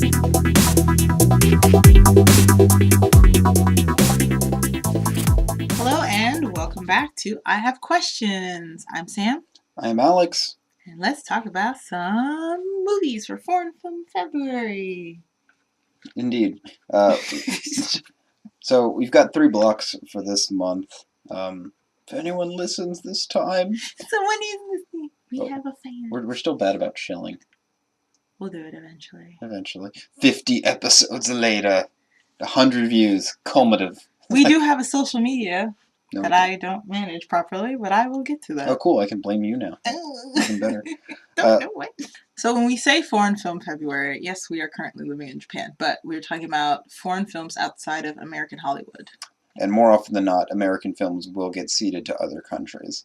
Hello and welcome back to I Have Questions. I'm Sam. I'm Alex. And let's talk about some movies for Foreign Film February. Indeed. So we've got 3 blocks for this month. If anyone listens this time... Someone is listening. We have a fan. We're still bad about shilling. We'll do it eventually. 50 episodes later. 100 views. Cumulative. We do have a social media that I don't manage properly, but I will get to that. Oh, cool. I can blame you now. Even better. Don't know what. So when we say Foreign Film February, yes, we are currently living in Japan, but we're talking about foreign films outside of American Hollywood. And more often than not, American films will get ceded to other countries.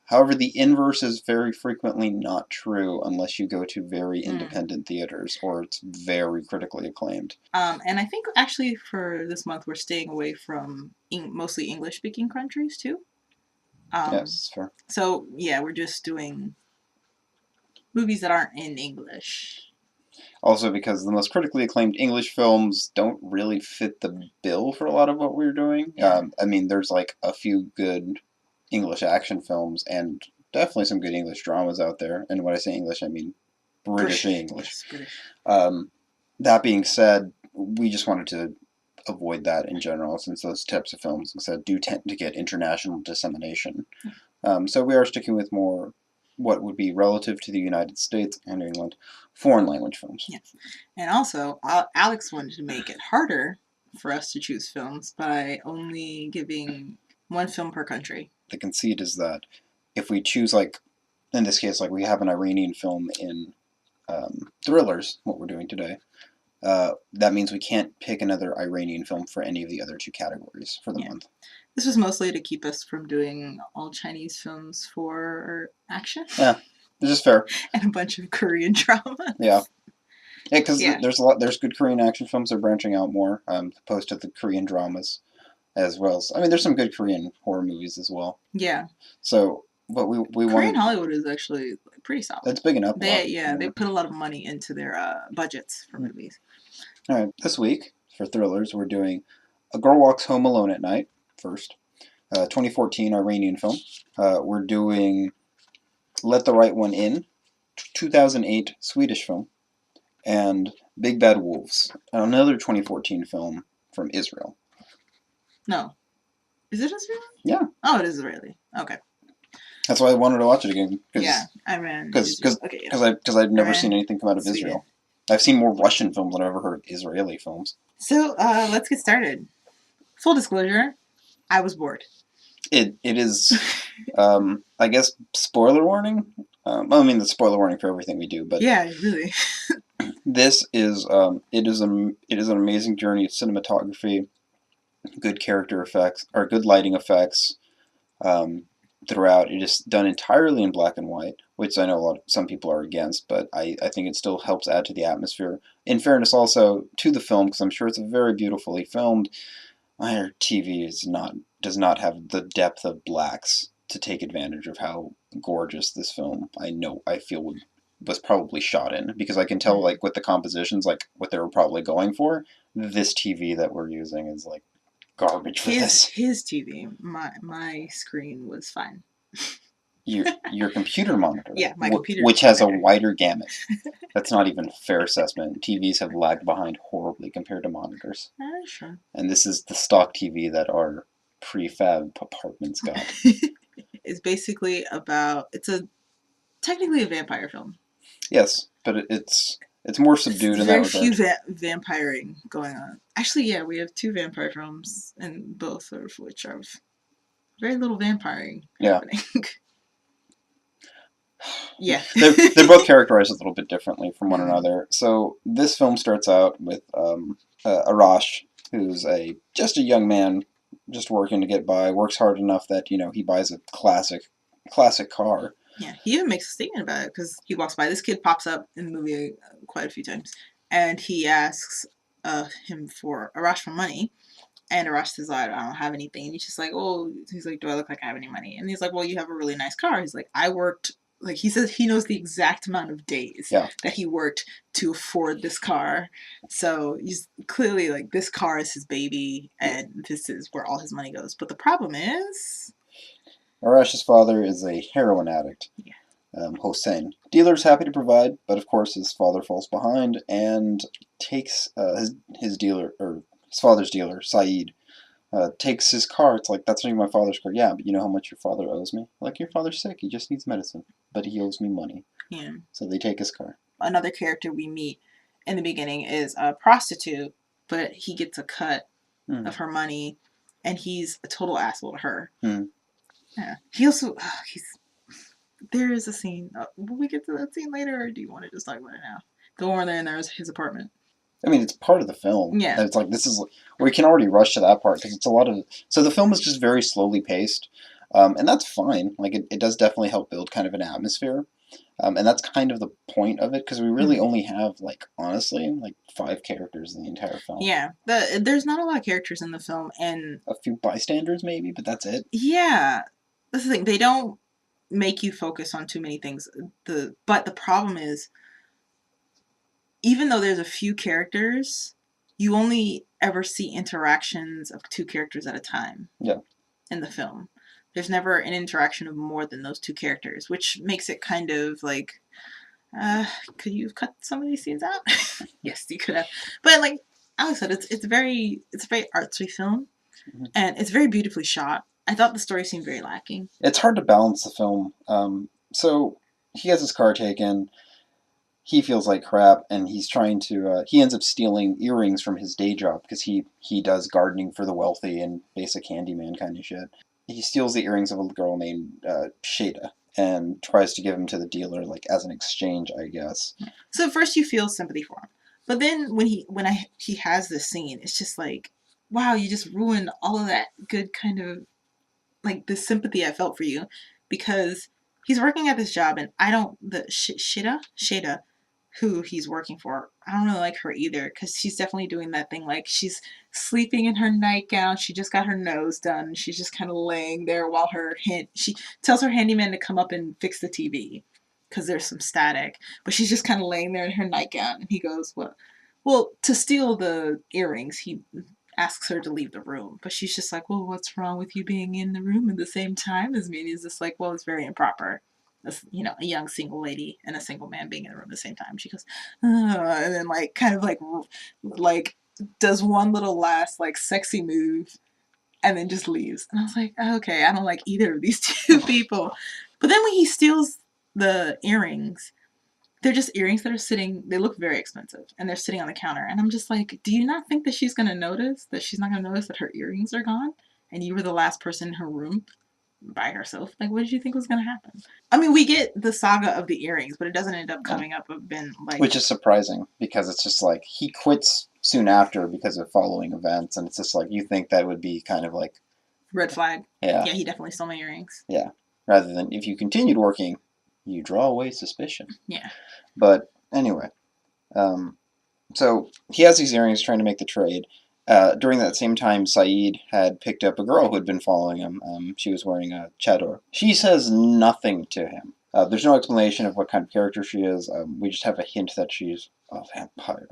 However, the inverse is very frequently not true unless you go to very independent theaters or it's very critically acclaimed. And I think actually for this month we're staying away from mostly English-speaking countries too. Yes, that's fair. So yeah, we're just doing movies that aren't in English. Also because the most critically acclaimed English films don't really fit the bill for a lot of what we're doing. Yeah. I mean, there's like a few good English action films and definitely some good English dramas out there. And when I say English, I mean British English. Yes, British. That being said, we just wanted to avoid that in general since those types of films instead do tend to get international dissemination. So we are sticking with more what would be relative to the United States and England, foreign language films. Yes. And also, Alex wanted to make it harder for us to choose films by only giving one film per country. The conceit is that if we choose, like, in this case, like we have an Iranian film in Thrillers, what we're doing today, that means we can't pick another Iranian film for any of the other 2 categories for the month. This was mostly to keep us from doing all Chinese films for action. Yeah, this is fair. And a bunch of Korean drama. Yeah. Yeah, because there's good Korean action films that are branching out more, opposed to the Korean dramas as well. I mean, there's some good Korean horror movies as well. Yeah. So, but we Korean Hollywood is actually pretty solid. It's big enough. They put a lot of money into their budgets for movies. All right, this week for Thrillers, we're doing A Girl Walks Home Alone at Night first, 2014 Iranian film. We're doing Let the Right One In, 2008 Swedish film, and Big Bad Wolves, another 2014 film from Israel. No. Is it Israeli? Yeah. Oh, it is Israeli. Okay. That's why I wanted to watch it again. Yeah, Iran. Because I've never seen anything come out of Israel. I've seen more Russian films than I've ever heard of Israeli films. So, let's get started. Full disclosure, I was bored. It is, I guess, spoiler warning? I mean, the spoiler warning for everything we do, but... Yeah, really. This is, it is an amazing journey of cinematography, good character effects, or good lighting effects, throughout. It is done entirely in black and white, which I know some people are against, but I think it still helps add to the atmosphere. In fairness also to the film, because I'm sure it's very beautifully filmed, our TV does not have the depth of blacks to take advantage of how gorgeous this film I feel was probably shot in, because I can tell, like, with the compositions, like what they were probably going for. This TV that we're using is like garbage for this. His TV, my screen was fine. Your computer monitor. Yeah, my computer. Which has a wider gamut. That's not even a fair assessment. TVs have lagged behind horribly compared to monitors. Sure. And this is the stock TV that our prefab apartments got. It's basically technically a vampire film. Yes, but it's more subdued in that regard. Very few vampiring going on. Actually, yeah, we have 2 vampire films, and both of which are very little vampiring happening. Yeah. They're both characterized a little bit differently from one another. So this film starts out with Arash, who's just a young man, just working to get by, works hard enough that, he buys a classic car. Yeah, he even makes a statement about it, because he walks by. This kid pops up in the movie quite a few times, and he asks him for Arash for money, and Arash says, I don't have anything, and he's just like, oh, he's like, do I look like I have any money? And he's like, well, you have a really nice car. He's like, I worked like he says he knows the exact amount of days Yeah. that he worked to afford this car. So he's clearly like, this car is his baby and this is where all his money goes. But the problem is, Arash's father is a heroin addict, yeah, Hossein. Dealer's happy to provide, but of course his father falls behind and takes his dealer, or his father's dealer, Saeed, takes his car. It's like, that's not even my father's car. Yeah, but you know how much your father owes me? Like, your father's sick. He just needs medicine. But he owes me money. yeah. So they take his car. Another character we meet in the beginning is a prostitute, but he gets a cut of her money, and he's a total asshole to her. Yeah. He also, there is a scene. Will we get to that scene later, or do you want to just talk about it now? The one where there's his apartment. I mean, it's part of the film. Yeah. It's like, this is, we can already rush to that part because it's a lot of, so the film is just very slowly paced, and that's fine. Like, it does definitely help build kind of an atmosphere, and that's kind of the point of it, because we really only have, like, honestly, like 5 characters in the entire film. Yeah, there's not a lot of characters in the film, and a few bystanders maybe, but that's it. Yeah, that's the thing. They don't make you focus on too many things. But the problem is, even though there's a few characters, you only ever see interactions of 2 characters at a time. Yeah. In the film, there's never an interaction of more than those 2 characters, which makes it kind of like, could you have cut some of these scenes out? Yes, you could have. But like Alex said, it's a very artsy film, and it's very beautifully shot. I thought the story seemed very lacking. It's hard to balance the film. So he has his car taken. He feels like crap, and he's trying to. He ends up stealing earrings from his day job because he does gardening for the wealthy and basic handyman kind of shit. He steals the earrings of a girl named Shada and tries to give them to the dealer, like as an exchange, I guess. So at first you feel sympathy for him, but then when he has this scene, it's just like, wow, you just ruined all of that good kind of, like, the sympathy I felt for you, because he's working at this job, and I don't, Shada, who he's working for, I don't really like her either, because she's definitely doing that thing, like, she's sleeping in her nightgown, she just got her nose done, she's just kind of laying there while she tells her handyman to come up and fix the TV, because there's some static, but she's just kind of laying there in her nightgown, and he goes, well, to steal the earrings, he asks her to leave the room, but she's just like, well, what's wrong with you being in the room at the same time as me? And he's just like, well, it's very improper. A young single lady and a single man being in the room at the same time. She goes, and then like kind of like does one little last like sexy move, and then just leaves. And I was like, okay, I don't like either of these 2 people. But then when he steals the earrings, they're just earrings that are sitting, they look very expensive, and they're sitting on the counter. And I'm just like, do you not think that she's going to notice, that she's not going to notice that her earrings are gone? And you were the last person in her room by herself? Like, what did you think was going to happen? I mean, we get the saga of the earrings, but it doesn't end up coming up of been like... Which is surprising, because it's just like, he quits soon after because of following events, and it's just like, you think that would be kind of like... red flag. Yeah. Yeah, he definitely stole my earrings. Yeah. Rather than, if you continued working, you draw away suspicion. Yeah. But anyway, so he has these earrings trying to make the trade. During that same time, Saeed had picked up a girl who had been following him. She was wearing a chador. She says nothing to him. There's no explanation of what kind of character she is. We just have a hint that she's a vampire.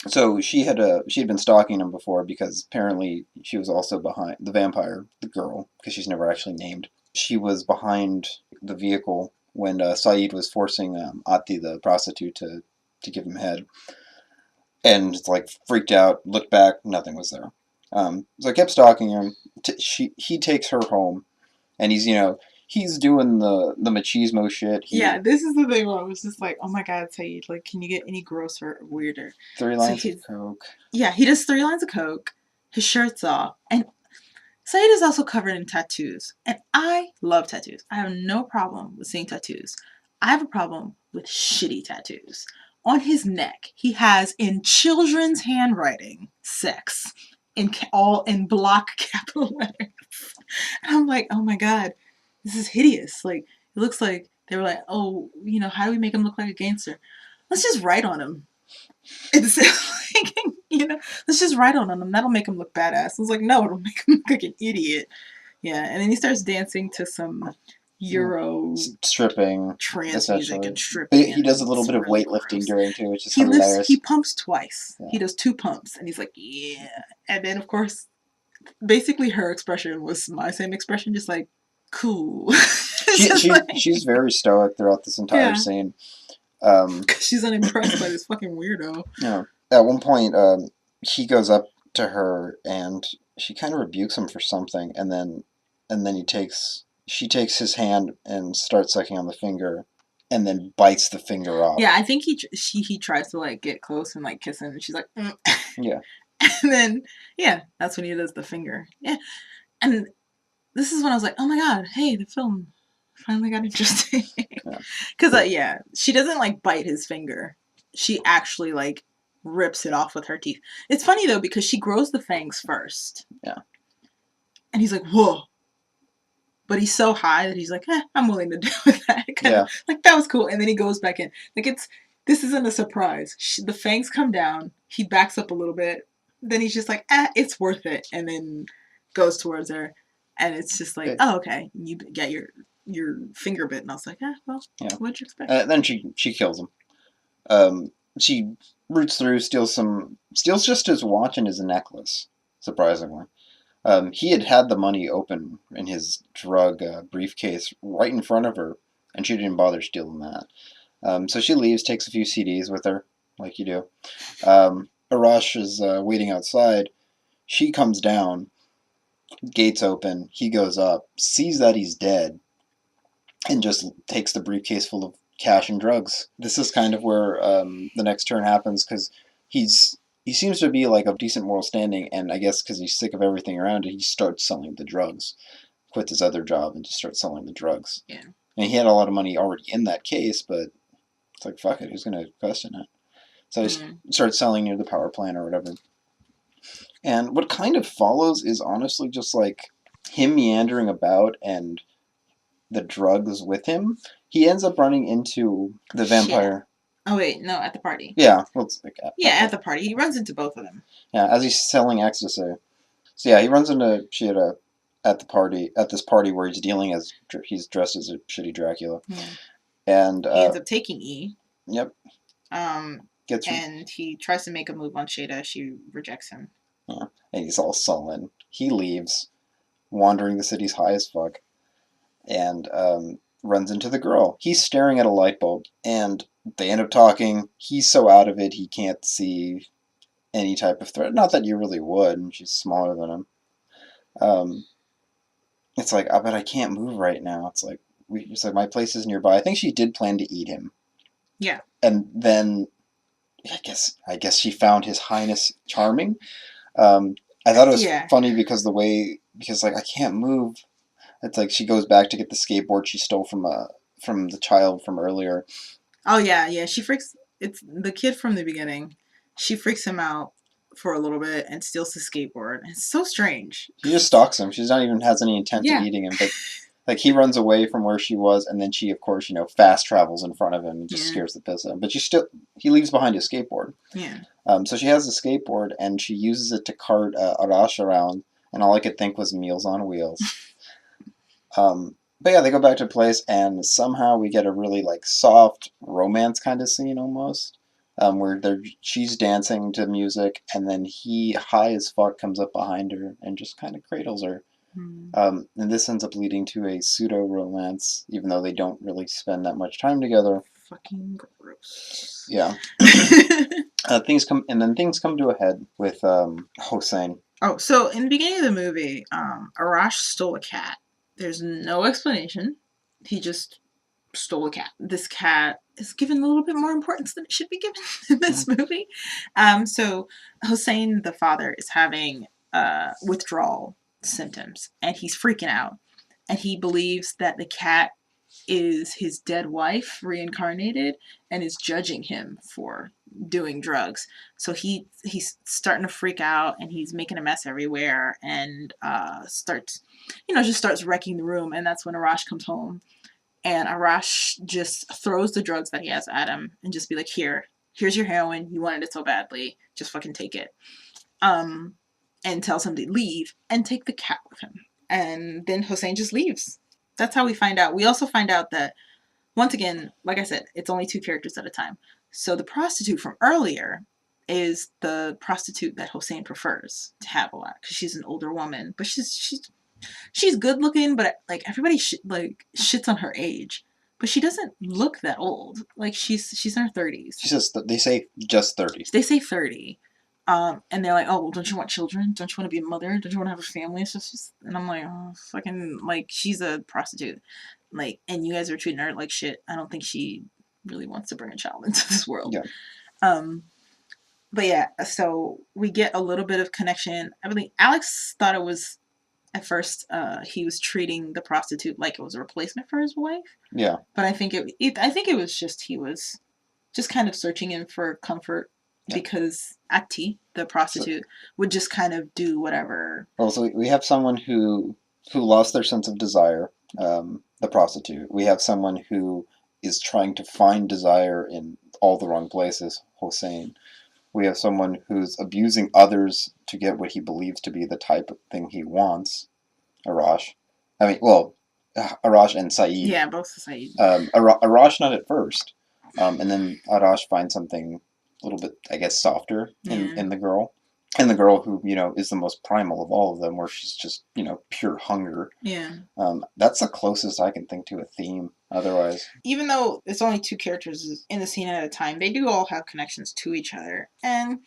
So she had been stalking him before, because apparently she was also behind the vampire, the girl, because she's never actually named. She was behind the vehicle when Saeed was forcing Ati, the prostitute, to give him head. And it's like, freaked out, looked back, nothing was there. So I kept stalking her. He takes her home, and he's doing the machismo shit. Yeah, this is the thing where I was just like, oh my god, Saeed, like, can you get any grosser or weirder? 3 lines of coke. Yeah, he does 3 lines of coke, his shirt's off, and Saeed is also covered in tattoos. And I love tattoos. I have no problem with seeing tattoos. I have a problem with shitty tattoos. On his neck, he has, in children's handwriting, sex, all in block capital letters. And I'm like, oh my god, this is hideous. Like, it looks like they were like, oh, how do we make him look like a gangster? Let's just write on him. It's like, let's just write on him. That'll make him look badass. I was like, no, it'll make him look like an idiot. Yeah, and then he starts dancing to some Euro stripping, trance music essentially. and But stripping, he and does a little it's bit of really weightlifting gross. during too, which is hilarious. He pumps twice. Yeah. He does 2 pumps, and he's like, yeah. And then, of course, basically her expression was my same expression, just like, cool. She's very stoic throughout this entire scene. She's unimpressed by this fucking weirdo. Yeah. At one point, he goes up to her and she kind of rebukes him for something, and then she takes his hand and starts sucking on the finger, and then bites the finger off. Yeah, I think he tries to like get close and like kiss him, and she's like, yeah. And then that's when he does the finger. Yeah, and this is when I was like, oh my god, hey, the film finally got interesting. Because she doesn't like bite his finger. She actually like rips it off with her teeth. It's funny though because she grows the fangs first. Yeah. And he's like, whoa. But he's so high that he's like, I'm willing to do that. Like, that was cool. And then he goes back in. Like, this isn't a surprise. The fangs come down. He backs up a little bit. Then he's just like, it's worth it. And then goes towards her. And it's just like, oh, okay. You get your finger bit. And I was like, well, what'd you expect? Then she kills him. She roots through, steals just his watch and his necklace, surprisingly. He had the money open in his drug briefcase right in front of her, and she didn't bother stealing that. So she leaves, takes a few CDs with her, like you do. Arash is waiting outside. She comes down, gates open, he goes up, sees that he's dead, and just takes the briefcase full of cash and drugs. This is kind of where the next turn happens, because he seems to be like of decent moral standing, and I guess because he's sick of everything around it, he starts selling the drugs. Quits his other job and just starts selling the drugs. Yeah. And he had a lot of money already in that case, but it's like, fuck it, who's going to question it? So he starts selling near the power plant or whatever. And what kind of follows is honestly just like him meandering about and the drugs with him. He ends up running into the vampire. Oh wait, no, at the party. Yeah, well, it's like at the party. He runs into both of them. Yeah, as he's selling ecstasy. So yeah, he runs into Shida at this party where he's dressed as a shitty Dracula. Yeah. And he ends up taking E. Yep. And he tries to make a move on Shada. She rejects him. Yeah, and he's all sullen. He leaves, wandering the city's high as fuck, and runs into the girl. He's staring at a light bulb, and they end up talking. He's so out of it, he can't see any type of threat. Not that you really would, and she's smaller than him. It's like, but I can't move right now. It's like, my place is nearby. I think she did plan to eat him. Yeah. And then, I guess she found His Highness charming. I thought it was funny because I can't move. It's like she goes back to get the skateboard she stole from the child from earlier. Oh yeah. She freaks. It's the kid from the beginning. She freaks him out for a little bit and steals his skateboard. It's so strange. She just stalks him. She's not even has any intent of eating him, but like he runs away from where she was, and then she, of course, fast travels in front of him and just scares the piss out of him. But he leaves behind his skateboard. Yeah. So she has the skateboard and she uses it to cart Arash around, and all I could think was Meals on Wheels. But yeah, they go back to a place, and somehow we get a really like soft romance kind of scene almost, where she's dancing to music, and then he, high as fuck, comes up behind her and just kind of cradles her. And this ends up leading to a pseudo romance, even though they don't really spend that much time together. Fucking gross. Yeah. Things come to a head with Hossein. Oh, so in the beginning of the movie, Arash stole a cat. There's no explanation. He just stole a cat. This cat is given a little bit more importance than it should be given in this movie. So Hossein, the father, is having withdrawal symptoms, and he's freaking out. And he believes that the cat is his dead wife reincarnated and is judging him for doing drugs. So he's starting to freak out, and he's making a mess everywhere, and starts wrecking the room. And that's when Arash comes home, and Arash just throws the drugs that he has at him and just be like, here's your heroin. You wanted it so badly. Just fucking take it. And tells him to leave and take the cat with him. And then Hossein just leaves. That's how we find out. We also find out that, once again, like I said, it's only 2 characters at a time. So the prostitute from earlier is the prostitute that Hossein prefers to have a lot because she's an older woman, but she's good looking, but like everybody shits on her age. But she doesn't look that old. Like she's in her 30s. She says they say just 30. They say 30. And they're like, oh, well, don't you want children? Don't you want to be a mother? Don't you want to have a family? So she's, and I'm like, oh, fucking, like, she's a prostitute. Like, and you guys are treating her like shit. I don't think she really wants to bring a child into this world. Yeah. But yeah, so we get a little bit of connection. I mean, Alex thought it was, at first, he was treating the prostitute like it was a replacement for his wife. Yeah. But I think it was just, he was just kind of searching in for comfort. Yeah. Because Ati, the prostitute, would just kind of do whatever. Well, so we have someone who lost their sense of desire, the prostitute. We have someone who is trying to find desire in all the wrong places, Hossein. We have someone who's abusing others to get what he believes to be the type of thing he wants, Arash. I mean, well, Arash and Saeed. Yeah, both Saeed. Arash not at first, and then Arash finds something a little bit, I guess, softer in the girl. And the girl who, is the most primal of all of them, where she's just, pure hunger. Yeah. That's the closest I can think to a theme otherwise. Even though it's only 2 characters in the scene at a time, they do all have connections to each other. And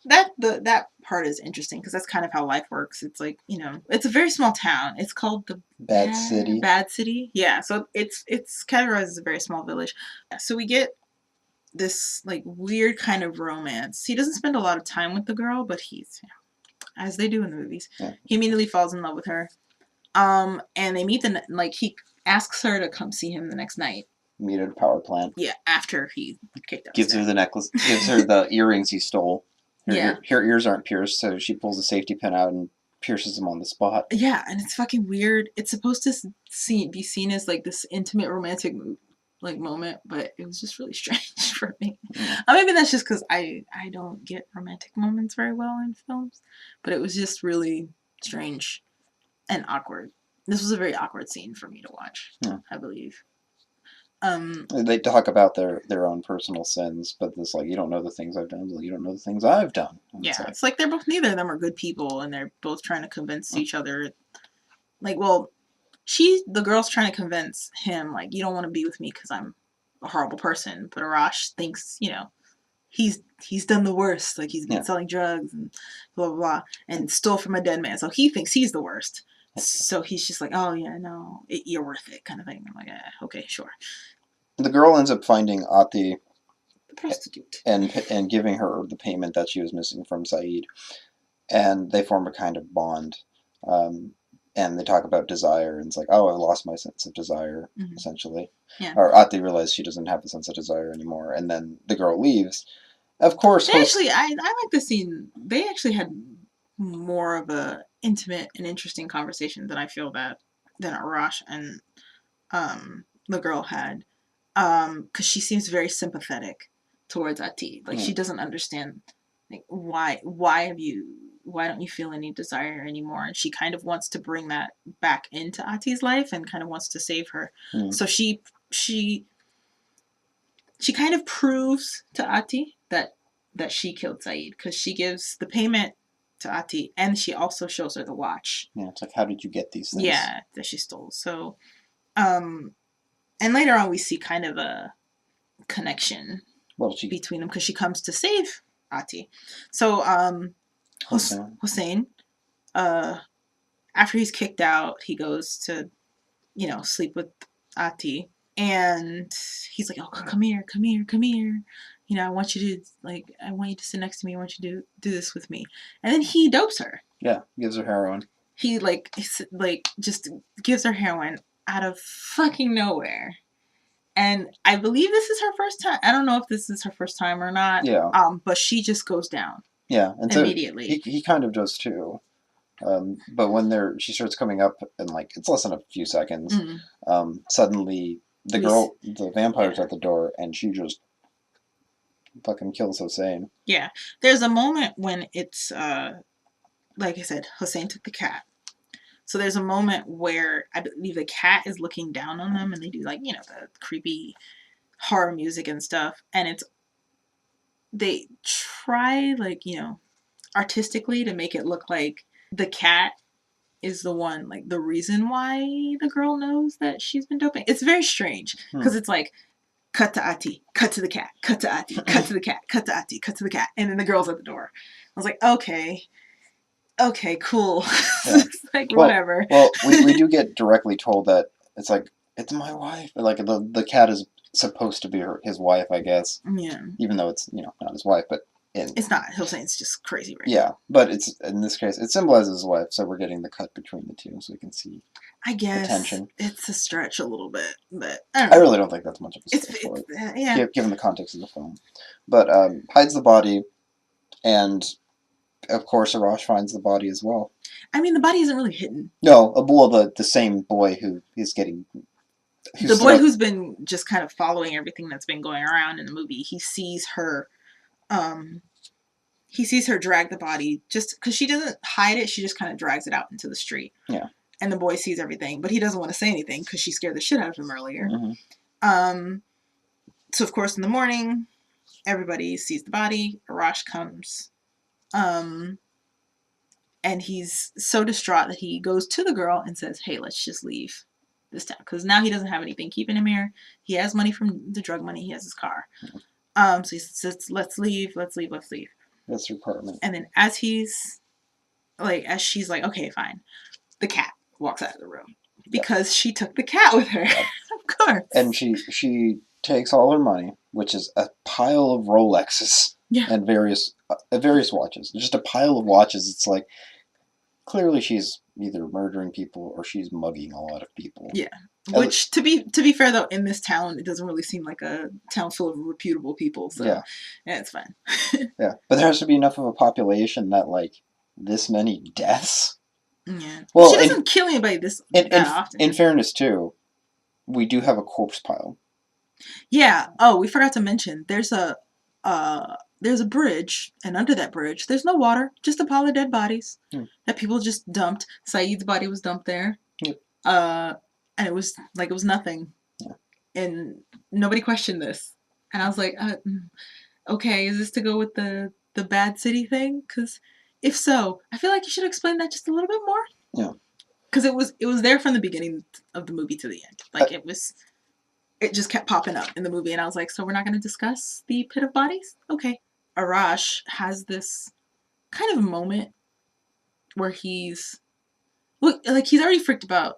that part is interesting because that's kind of how life works. It's like, it's a very small town. It's called the Bad City. Bad City. Yeah. So it's categorized as a very small village. So we get this like weird kind of romance. He doesn't spend a lot of time with the girl, but he's, as they do in the movies, he immediately falls in love with her. And they meet he asks her to come see him the next night. Meet at a power plant. Yeah, after he kicked out. Gives her the necklace. Gives her the earrings he stole. Her ears aren't pierced, so she pulls a safety pin out and pierces them on the spot. Yeah, and it's fucking weird. It's supposed to be seen as like this intimate romantic moment, but it was just really strange for me. Maybe that's just because I don't get romantic moments very well in films, but it was just really strange and awkward. This was a very awkward scene for me to watch, I believe. They talk about their own personal sins, but it's like, you don't know the things I've done, you don't know the things I've done. And it's like they're both, neither of them are good people, and they're both trying to convince each other. Like, well, the girl's trying to convince him, like, you don't want to be with me because I'm a horrible person. But Arash thinks, he's done the worst. Like, he's been selling drugs and blah, blah, blah, and stole from a dead man. So he thinks he's the worst. So he's just like, oh, yeah, no, you're worth it, kind of thing. I'm like, okay, sure. The girl ends up finding Ati, the prostitute, and giving her the payment that she was missing from Saeed. And they form a kind of bond. And they talk about desire, and it's like, oh, I've lost my sense of desire, essentially. Yeah. Or Ati realizes she doesn't have the sense of desire anymore, and then the girl leaves. Of course, I like the scene. They actually had more of a intimate and interesting conversation than I feel than Arash and the girl had, because she seems very sympathetic towards Ati. Like, she doesn't understand, like, why don't you feel any desire anymore? And she kind of wants to bring that back into Ati's life and kind of wants to save her. So she kind of proves to Ati that she killed Saeed, because she gives the payment to Ati, and she also shows her the watch. Yeah, it's like, how did you get these things? Yeah, that she stole. So, and later on we see kind of a connection between them, because she comes to save Ati. So, Hossein, after he's kicked out, he goes to, sleep with Ati, and he's like, oh, come here. I want you to sit next to me. I want you to do this with me. And then he dopes her. Yeah, gives her heroin. He, just gives her heroin out of fucking nowhere. And I believe this is her first time. I don't know if this is her first time or not. Yeah. But she just goes down. Yeah, and immediately. So he kind of does too. But when she starts coming up, and it's less than a few seconds, suddenly the vampire's at the door, and she just fucking kills Hossein. Yeah, there's a moment when it's like I said, Hossein took the cat. So there's a moment where I believe the cat is looking down on them, and they do like the creepy horror music and stuff, and they try like artistically to make it look like the cat is the one, like the reason why the girl knows that she's been doping. It's very strange because it's like cut to Ati, cut to the cat, cut to Ati, cut to the cat, cut to Ati, cut to the cat, and then the girl's at the door. I was like, okay, cool. Yeah. It's like Well, whatever. we do get directly told that it's like it's my wife. Like the cat is supposed to be his wife, I guess. Yeah, Even though it's not his wife, but it's not. Hossein just crazy right yeah, now. but it's in this case it symbolizes his wife, so we're getting the cut between the two, so we can see I the guess tension. it's a stretch a little bit, but I don't I know. really don't think that's much of a stretch for it, Yeah. given the context of the film. But hides the body, and of course Arash finds the body as well. I mean, the body isn't really hidden. No, the same boy who is getting. The boy who's been just kind of following everything that's been going around in the movie, he sees her drag the body just because she doesn't hide it. She just kind of drags it out into the street. Yeah. And the boy sees everything, but he doesn't want to say anything because she scared the shit out of him earlier. Mm-hmm. So of course in the morning, everybody sees the body. Arash comes. And he's so distraught that he goes to the girl and says, "Hey, let's just leave this town," because now he doesn't have anything keeping him here. He has money from the drug money. He has his car. So he says, "Let's leave. Let's leave. Let's leave." That's her apartment. And then as she's like, "Okay, fine," the cat walks out of the room because she took the cat with her. Of course. And she takes all her money, which is a pile of Rolexes and various watches. Just a pile of watches. It's like clearly she's either murdering people or she's mugging a lot of people. Yeah. Which, to be fair though, in this town, it doesn't really seem like a town full of reputable people. So yeah it's fine. Yeah, but there has to be enough of a population that like this many deaths. Yeah. Well, she doesn't kill anybody that often. In fairness, too, we do have a corpse pile. Yeah. Oh, we forgot to mention there's a bridge, and under that bridge, there's no water, just a pile of dead bodies that people just dumped. Saeed's body was dumped there. Yep. And it was nothing. Yeah. And nobody questioned this. And I was like, okay, is this to go with the bad city thing? Because if so, I feel like you should explain that just a little bit more. Yeah. Because it was there from the beginning of the movie to the end. Like it just kept popping up in the movie, and I was like, so we're not going to discuss the pit of bodies? Okay. Arash has this kind of moment where he's already freaked out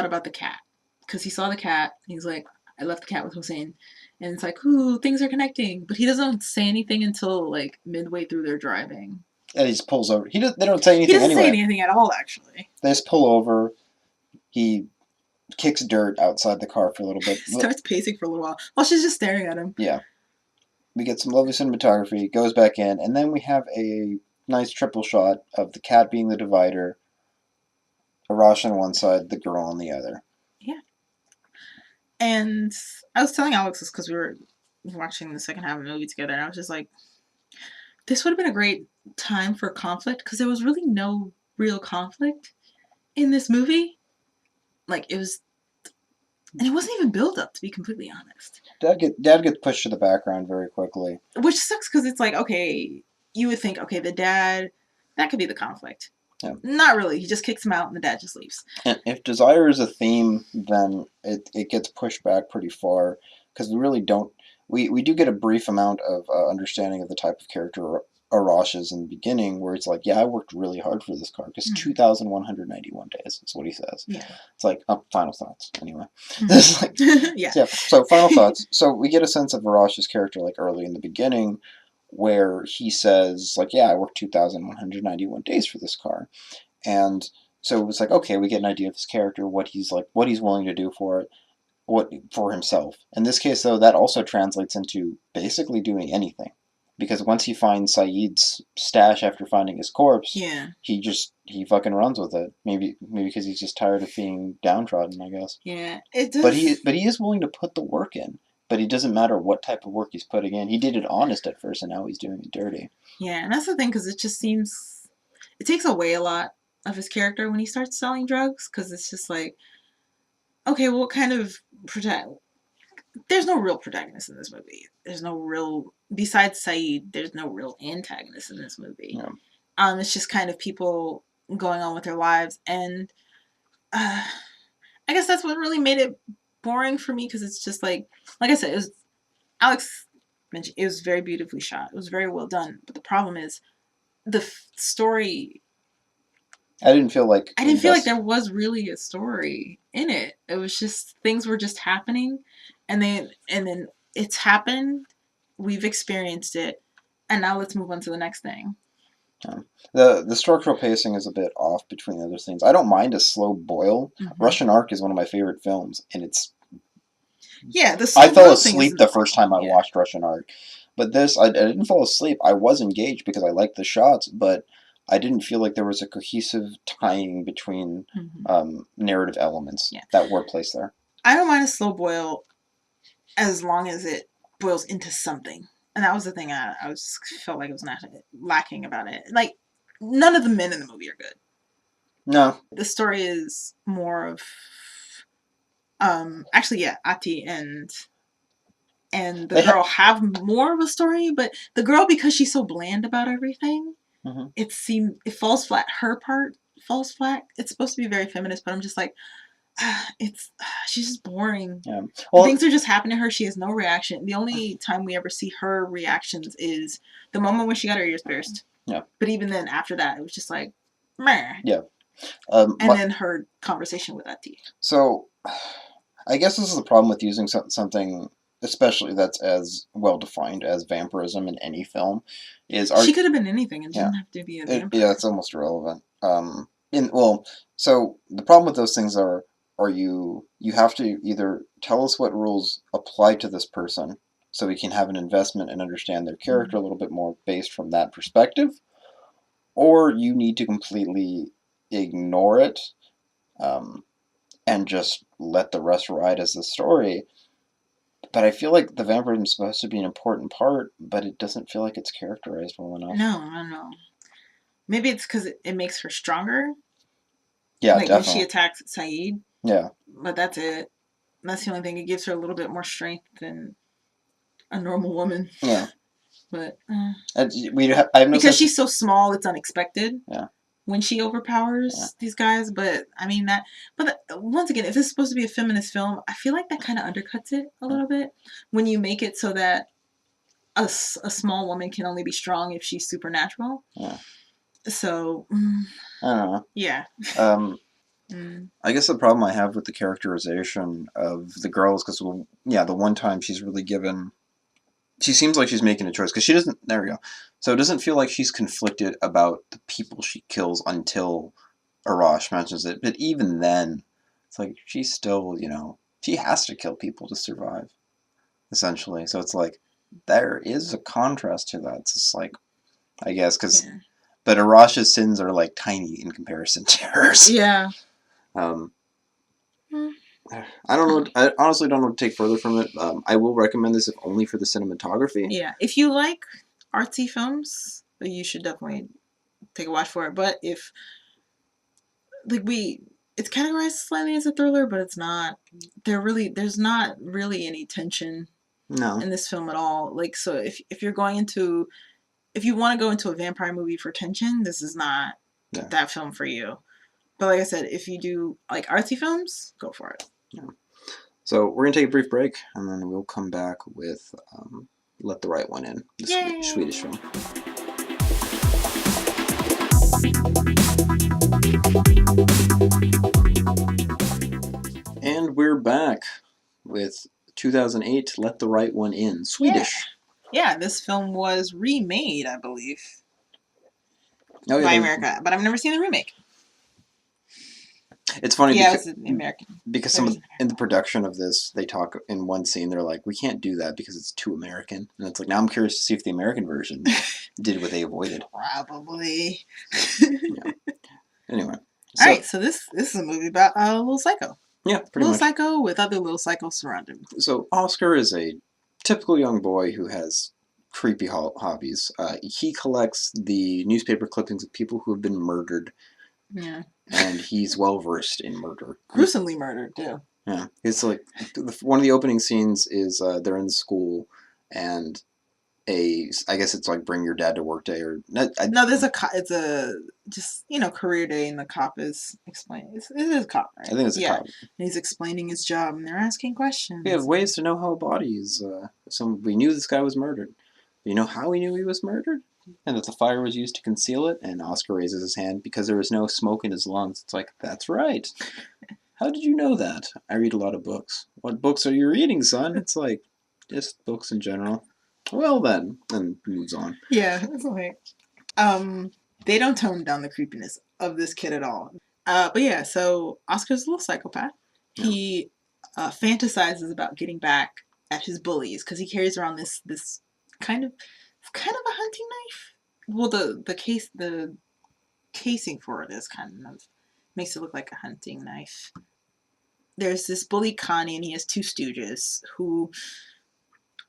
about the cat because he saw the cat. And he's like, I left the cat with Hossein, and it's like, ooh, things are connecting. But he doesn't say anything until like midway through their driving. And he just pulls over. They don't say anything. He doesn't say anything at all, actually. They just pull over. He kicks dirt outside the car for a little bit. Starts pacing for a little while she's just staring at him. Yeah. We get some lovely cinematography. Goes back in, and then we have a nice triple shot of the cat being the divider, Arash on one side, the girl on the other. Yeah. And I was telling Alex this because we were watching the second half of the movie together, and I was just like, this would have been a great time for conflict because there was really no real conflict in this movie. Like, it was, and it wasn't even built up, to be completely honest. Dad gets pushed to the background very quickly. Which sucks because it's like, okay, you would think, okay, the dad, that could be the conflict. Yeah. Not really. He just kicks him out and the dad just leaves. And if desire is a theme, then it gets pushed back pretty far because we really don't. We do get a brief amount of understanding of the type of character Arash is in the beginning, where it's like, yeah, I worked really hard for this car because 2,191 days is what he says. Yeah. It's like, final thoughts, anyway. Like, yeah. So, final thoughts. So, we get a sense of Arash's character, like, early in the beginning, where he says, like, yeah, I worked 2,191 days for this car. And so, it's like, okay, we get an idea of his character, what he's willing to do for it, for himself. In this case, though, that also translates into basically doing anything. Because once he finds Saeed's stash after finding his corpse, he fucking runs with it. Maybe because he's just tired of being downtrodden, I guess. Yeah, it does. But he is willing to put the work in. But it doesn't matter what type of work he's putting in. He did it honest at first, and now he's doing it dirty. Yeah, and that's the thing, because it just seems it takes away a lot of his character when he starts selling drugs, because it's just like, okay, well, what kind of protect? There's no real protagonist in this movie. There's no real, besides Saeed, there's no real antagonist in this movie. Yeah. It's just kind of people going on with their lives, and uh, I guess that's what really made it boring for me, because it's just like I said, it was Alex mentioned it was very beautifully shot. It was very well done, but the problem is the story. I didn't feel like I didn't feel like there was really a story in it. It was just things were just happening, and then it's happened. We've experienced it, and now let's move on to the next thing. The structural pacing is a bit off between the other things. I don't mind a slow boil. Mm-hmm. Russian Ark is one of my favorite films, and it's. Yeah, the I fell asleep the first time I watched Russian Ark, but this I didn't fall asleep. I was engaged because I liked the shots, but I didn't feel like there was a cohesive tying between narrative elements that were placed there. I don't mind a slow boil as long as it boils into something. And that was the thing I was felt like it was not lacking about it. Like, none of the men in the movie are good. No. The story is more of actually, yeah, Ati and the girl have more of a story, but the girl, because she's so bland about everything, it falls flat. Her part falls flat. It's supposed to be very feminist, but I'm just like, she's just boring. Yeah. Well, things are just happening to her. She has no reaction. The only time we ever see her reactions is the moment when she got her ears pierced. Yeah. But even then, after that, it was just like, meh. Yeah. And then her conversation with Ati. So, I guess this is the problem with using something, especially that's as well defined as vampirism in any film, is she could have been anything. It didn't have to be a vampire. Yeah, it's almost irrelevant. So the problem with those things are you have to either tell us what rules apply to this person so we can have an investment and understand their character a little bit more based from that perspective, or you need to completely ignore it and just let the rest ride as the story. But I feel like the vampirism is supposed to be an important part, but it doesn't feel like it's characterized well enough. No. Maybe it's because it makes her stronger. Yeah, like definitely. When she attacks Saeed. Yeah. But that's it. That's the only thing. It gives her a little bit more strength than a normal woman. Yeah. But because she's so small, it's unexpected. Yeah. When she overpowers these guys, but I mean once again, if this is supposed to be a feminist film, I feel like that kind of undercuts it a little bit when you make it so that a small woman can only be strong if she's supernatural. Yeah. So I don't know. Yeah. I guess the problem I have with the characterization of the girl is because, the one time she's really given, she seems like she's making a choice because she doesn't. There we go. So it doesn't feel like she's conflicted about the people she kills until Arash mentions it. But even then, it's like she's still, she has to kill people to survive, essentially. So it's like there is a contrast to that. It's just like, I guess, because. Yeah. But Arash's sins are like tiny in comparison to hers. Yeah. I don't know. I honestly don't know what to take further from it. I will recommend this if only for the cinematography. Yeah, if you like artsy films, you should definitely take a watch for it. But if it's categorized slightly as a thriller, but it's not. There's not really any tension. No. In this film at all. Like, so if you're going into, if you want to go into a vampire movie for tension, this is not that film for you. But like I said, if you do like artsy films, go for it. Yeah. So we're going to take a brief break, and then we'll come back with Let the Right One In, the Swedish film. And we're back with 2008, Let the Right One In, Swedish. Yeah, this film was remade, I believe, by America, but I've never seen the remake. It's funny because it was American. Because in the production of this, they talk in one scene. They're like, "We can't do that because it's too American." And it's like, now I'm curious to see if the American version did what they avoided. Probably. Anyway, all right. So this is a movie about a little psycho. Yeah, pretty much. Little psycho with other little psychos surrounding him. So Oscar is a typical young boy who has creepy hobbies. He collects the newspaper clippings of people who have been murdered Yeah. And he's well versed in murder. Gruesomely murdered too. Yeah, it's like one of the opening scenes is they're in the school, and I guess it's like bring your dad to work day or No, there's it's a just career day, and the cop is explaining. It is a cop, I right? think it's a Yeah, cop. and he's explaining his job, and they're asking We have questions. ways to know how a body is. We knew this guy was murdered. You know how we knew he was murdered? And that the fire was used to conceal it. And Oscar raises his hand because there was no smoke in his lungs. It's like, that's right. How did you know that? I read a lot of books. What books are you reading, son? It's like, just books in general. Well then, and moves on. Yeah, it's like they don't tone down the creepiness of this kid at all. But yeah, so Oscar's a little psychopath. Yeah. He fantasizes about getting back at his bullies because he carries around this kind of a hunting knife. Well, the casing for it is kind of makes it look like a hunting knife. There's this bully Connie, and he has two stooges who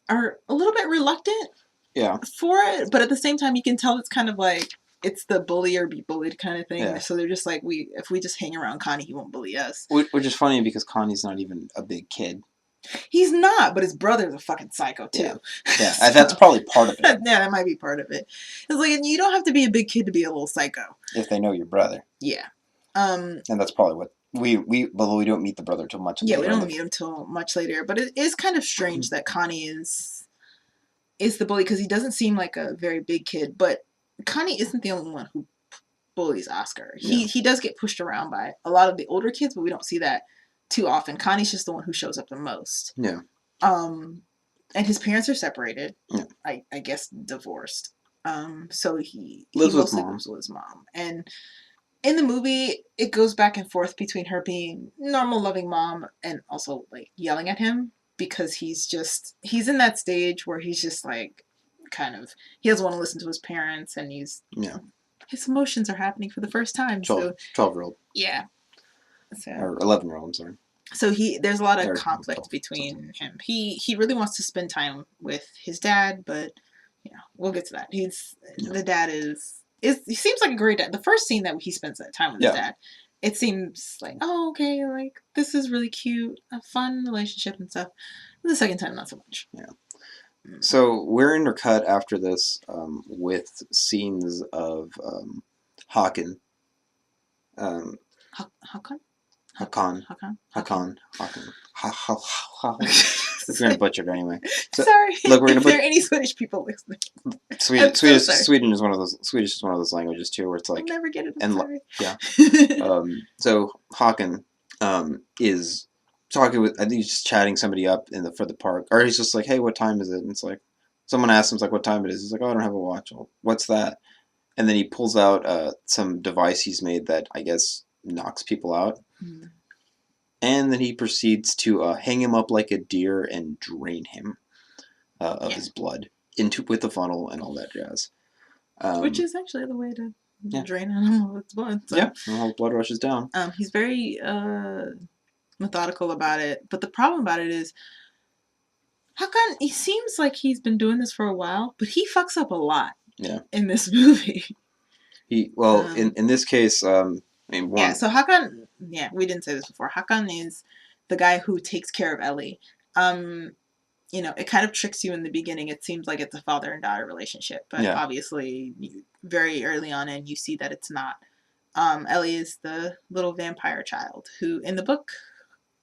are a little bit reluctant Yeah. for it, but at the same time, you can tell it's kind of like it's the bully or be bullied kind of thing. Yeah. So they're just like, if we just hang around Connie, he won't bully us. Which is funny because Connie's not even a big kid. He's not, but his brother's a fucking psycho too. Yeah, so, that's probably part of it. Yeah, that might be part of it. It's like you don't have to be a big kid to be a little psycho. If they know your brother. Yeah. And that's probably what we don't meet the brother till much later. Yeah, we don't meet him till much later, but it is kind of strange that Connie is the bully because he doesn't seem like a very big kid, but Connie isn't the only one who bullies Oscar. He does get pushed around by a lot of the older kids, but we don't see that too often. Connie's just the one who shows up the most. Yeah. And his parents are separated. Yeah. I guess divorced. So he lives mostly with lives with his mom. And in the movie, it goes back and forth between her being normal, loving mom and also like yelling at him because he's in that stage where he's just like he doesn't want to listen to his parents, and his emotions are happening for the first time. 12-year-old. Yeah. So, or 11-year-old, I'm sorry. So there's a lot of conflict between him. He really wants to spend time with his dad, but we'll get to that. The dad he seems like a great dad. The first scene that he spends that time with his dad, it seems like, oh, okay, like this is really cute, a fun relationship and stuff. The second time, not so much. Yeah. So we're intercut after this with scenes of Hakan. Hakan. We're gonna butcher it anyway. So, sorry. Look, if there are any Swedish people listening. Swedish is one of those languages too, where it's like I'll never get it. Sorry. Yeah. So Hakan is talking with. I think he's just chatting somebody up for the park, or he's just like, "Hey, what time is it?" And it's like someone asks him, like, "What time it is?" He's like, "Oh, I don't have a watch." Well, what's that? And then he pulls out some device he's made that I guess knocks people out. Mm. And then he proceeds to hang him up like a deer and drain him of his blood with the funnel and all that jazz. Which is actually the way to drain an animal with blood. So. Yeah, all the blood rushes down. He's very methodical about it, but the problem about it is Hakan, he seems like he's been doing this for a while, but he fucks up a lot. Yeah. In this movie. In this case, so Hakan, we didn't say this before. Hakan is the guy who takes care of Ellie. It kind of tricks you in the beginning. It seems like it's a father and daughter relationship, but obviously, very early on, and you see that it's not. Ellie is the little vampire child who, in the book,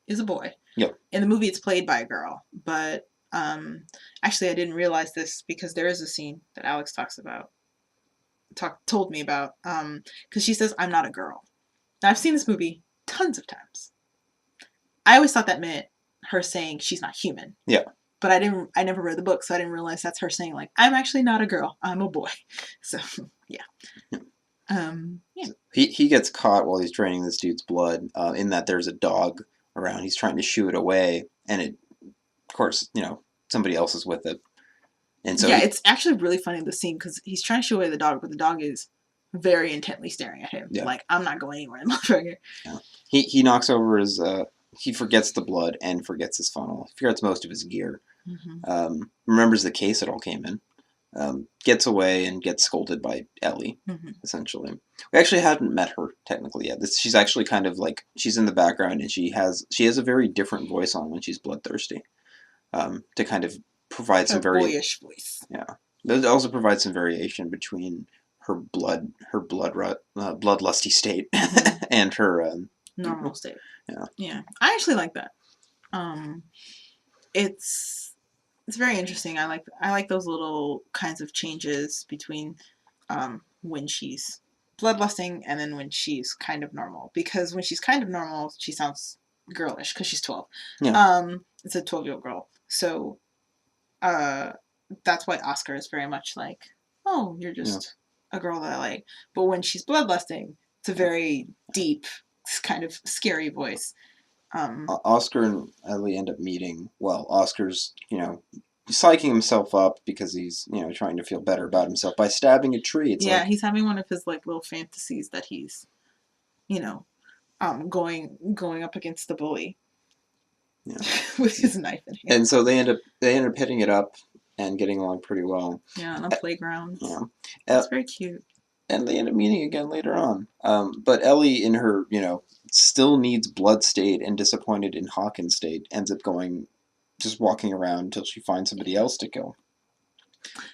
is a boy. Yep. In the movie, it's played by a girl, but actually, I didn't realize this because there is a scene that Alex told me about, because she says, "I'm not a girl." Now, I've seen this movie tons of times. I always thought that meant her saying she's not human. Yeah. But I never read the book, so I didn't realize that's her saying, like, I'm actually not a girl, I'm a boy. So, yeah. He gets caught while he's draining this dude's blood, in that there's a dog around. He's trying to shoo it away, and it, of course, somebody else is with it. And so it's actually really funny, the scene, because he's trying to shoo away the dog, but the dog is very intently staring at him. Yeah. Like, I'm not going anywhere, motherfucker. Yeah. He knocks over his... he forgets the blood and forgets his funnel. He forgets most of his gear. Mm-hmm. Remembers the case it all came in. gets away and gets scolded by Ellie, Mm-hmm. essentially. We actually haven't met her technically yet. She's actually kind of like she's in the background, and she has a very different voice on when she's bloodthirsty, to kind of provide Her some very boyish voice. yeah. That also provides some variation between her bloodlusty state Mm-hmm. and her Normal state. yeah. Yeah, I actually like that. Um, it's it's very interesting. I like those little kinds of changes between when she's bloodlusting and then when she's kind of normal. Because when she's kind of normal, she sounds girlish because she's 12. Yeah. It's a 12-year-old girl. So uh, that's why Oscar is very much like, oh, you're Yeah. just a girl that I like. But when she's bloodlusting, it's a very deep, kind of scary voice. Oscar and Ellie end up meeting. Well, Oscar's psyching himself up because he's trying to feel better about himself by stabbing a tree. It's Yeah, like he's having one of his like little fantasies that he's, you know, going up against the bully yeah. with his knife in hand. And so they end up hitting it up and getting along pretty well. Yeah, on a playground. Yeah. It's very cute. And they end up meeting again later on. But Ellie, in her, still needs blood state and disappointed in Hawkins state, ends up just walking around until she finds somebody else to kill.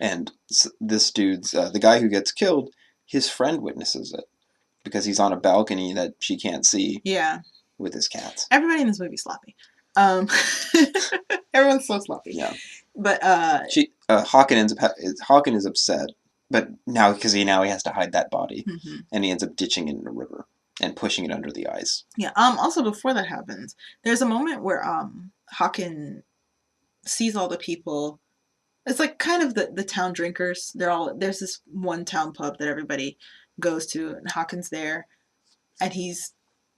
And this dude's, the guy who gets killed, his friend witnesses it because he's on a balcony that she can't see Yeah. with his cats. Everybody in this movie is sloppy. Everyone's so sloppy. Yeah. But Hawken is upset, but now because he has to hide that body, mm-hmm. and he ends up ditching it in the river and pushing it under the ice. Yeah. Also, before that happens, there's a moment where Hawken sees all the people. It's like kind of the town drinkers. There's this one town pub that everybody goes to, and Hawken's there, and he's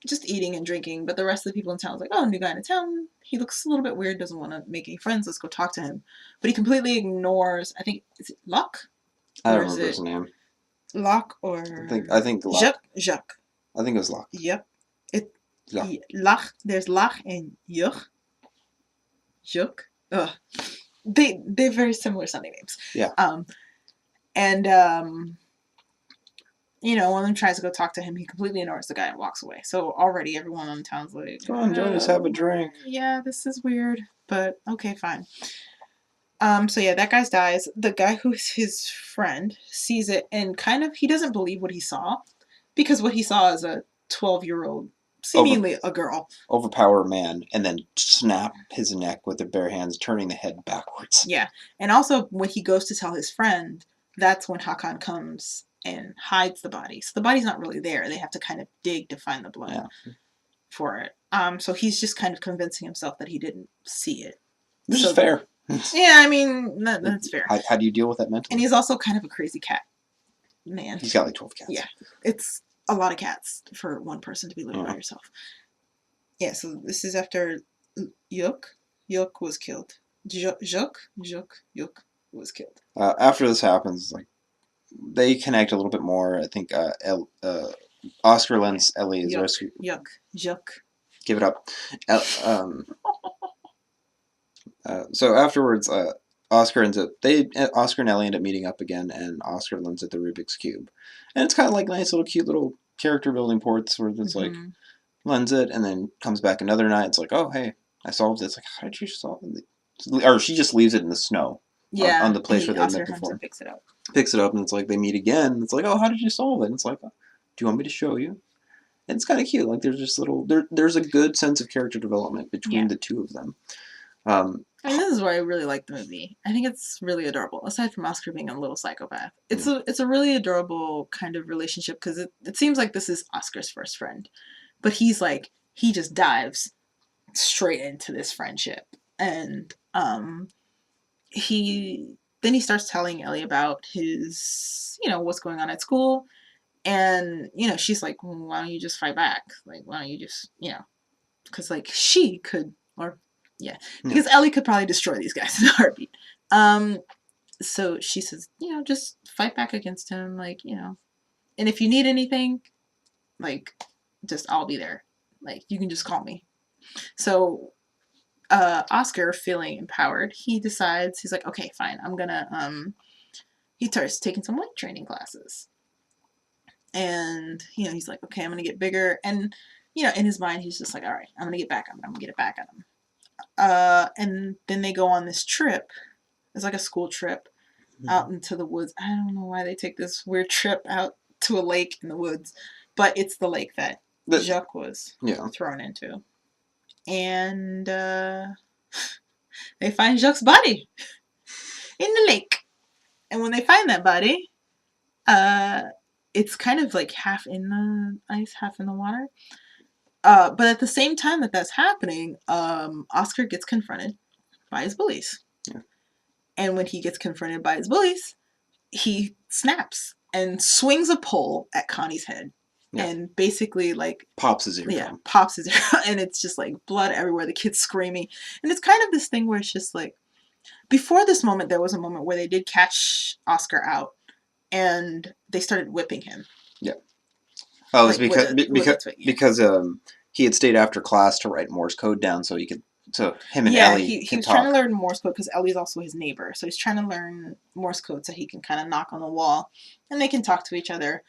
just eating and drinking. But the rest of the people in town is like, oh, new guy in town. He looks a little bit weird. Doesn't want to make any friends. Let's go talk to him. But he completely ignores. I think is it Locke? I don't remember his name. Locke or I think Locke. Jacques. I think it was Locke. Yep. Locke. Lach. There's Lach and Yuch. Juk. Ugh. They're very similar sounding names. Yeah. And one of them tries to go talk to him. He completely ignores the guy and walks away. So already everyone in town's like, come on, join us, have a drink. Yeah, this is weird, but okay, fine. So yeah, that guy dies. The guy who's his friend sees it and kind of he doesn't believe what he saw because what he saw is a 12-year-old, seemingly a girl, overpower a man and then snap his neck with their bare hands, turning the head backwards. Yeah, and also when he goes to tell his friend, that's when Hakan comes and hides the body. So the body's not really there. They have to kind of dig to find the blood for it. So he's just kind of convincing himself that he didn't see it. Which is fair. Yeah, I mean, that's fair. How do you deal with that mentally? And he's also kind of a crazy cat man. He's got like 12 cats. Yeah, it's a lot of cats for one person to be living by yourself. Yeah, so this is after Yuk. Yuk was killed. Yuk was killed. After this happens, like they connect a little bit more. I think Oscar lends Ellie his rescue. Yuk. Give it up. So afterwards, Oscar and Ellie end up meeting up again, and Oscar lends it the Rubik's Cube, and it's kind of like nice little cute little character building ports where it's like lends it and then comes back another night. It's like, oh hey, I solved it. It's like, how did you solve it? Or she just leaves it in the snow. Yeah, on the place where they met before. Picks it up, and it's like they meet again. It's like, oh, how did you solve it? And it's like, do you want me to show you? And it's kind of cute. Like there's just there's a good sense of character development between the two of them. And this is why I really like the movie. I think it's really adorable. Aside from Oscar being a little psychopath, it's a really adorable kind of relationship because it seems like this is Oscar's first friend, but he just dives straight into this friendship, and he starts telling Ellie about his what's going on at school, and she's like, well, why don't you just fight back? Like, why don't you just because like she could or. Yeah, because Ellie could probably destroy these guys in a heartbeat. So she says, just fight back against him, like, and if you need anything, like, just I'll be there. Like, you can just call me. So Oscar, feeling empowered, he decides, he's like, okay, fine, I'm gonna he starts taking some weight training classes. And, he's like, okay, I'm going to get bigger. And, in his mind, he's just like, all right, I'm going to get back at him. I'm going to get it back at him. And then they go on this trip. It's like a school trip out into the woods. I don't know why they take this weird trip out to a lake in the woods, but it's the lake that Jacques was thrown into. And they find Jacques' body in the lake. And when they find that body, it's kind of like half in the ice, half in the water. But at the same time that that's happening, Oscar gets confronted by his bullies. Yeah. And when he gets confronted by his bullies, he snaps and swings a pole at Connie's head. Yeah. And basically, like... pops his ear. Yeah, pops his ear. And it's just, like, blood everywhere. The kid's screaming. And it's kind of this thing where it's just, like... Before this moment, there was a moment where they did catch Oscar out. And they started whipping him. Yeah. Oh, it was because he had stayed after class to write Morse code down so he could... So him and Ellie he was trying to learn Morse code because Ellie's also his neighbor. So he's trying to learn Morse code so he can kind of knock on the wall. And they can talk to each other.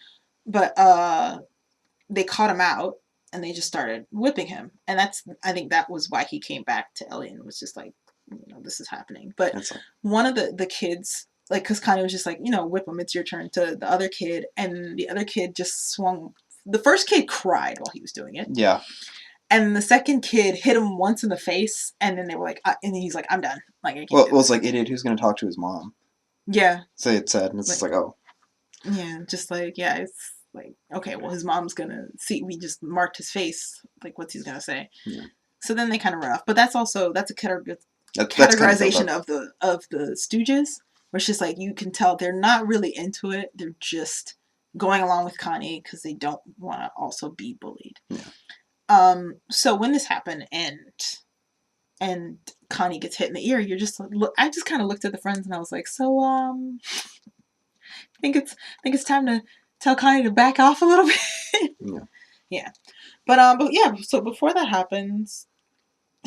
But they caught him out and they just started whipping him. And I think that was why he came back to Ellie and was just like, this is happening. But one of the kids, like, because Connie was just like, whip him, it's your turn, to the other kid. And the other kid just swung. The first kid cried while he was doing it. Yeah. And the second kid hit him once in the face, and then they were like, and then he's like, I'm done. Like, I can't well, it's like, idiot, who's going to talk to his mom? Yeah. So it said, and it's just like, oh. Yeah, just like, it's like, okay, well, his mom's going to see, we just marked his face. Like, what's he's going to say? Yeah. So then they kind of run off. But that's a categorization of the Stooges, where it's just like, you can tell they're not really into it. They're just going along with Connie because they don't want to also be bullied. Yeah. So when this happened and Connie gets hit in the ear, I just kind of looked at the friends and I was like, so, I think it's time to tell Connie to back off a little bit. Yeah. Yeah. But yeah, so before that happens,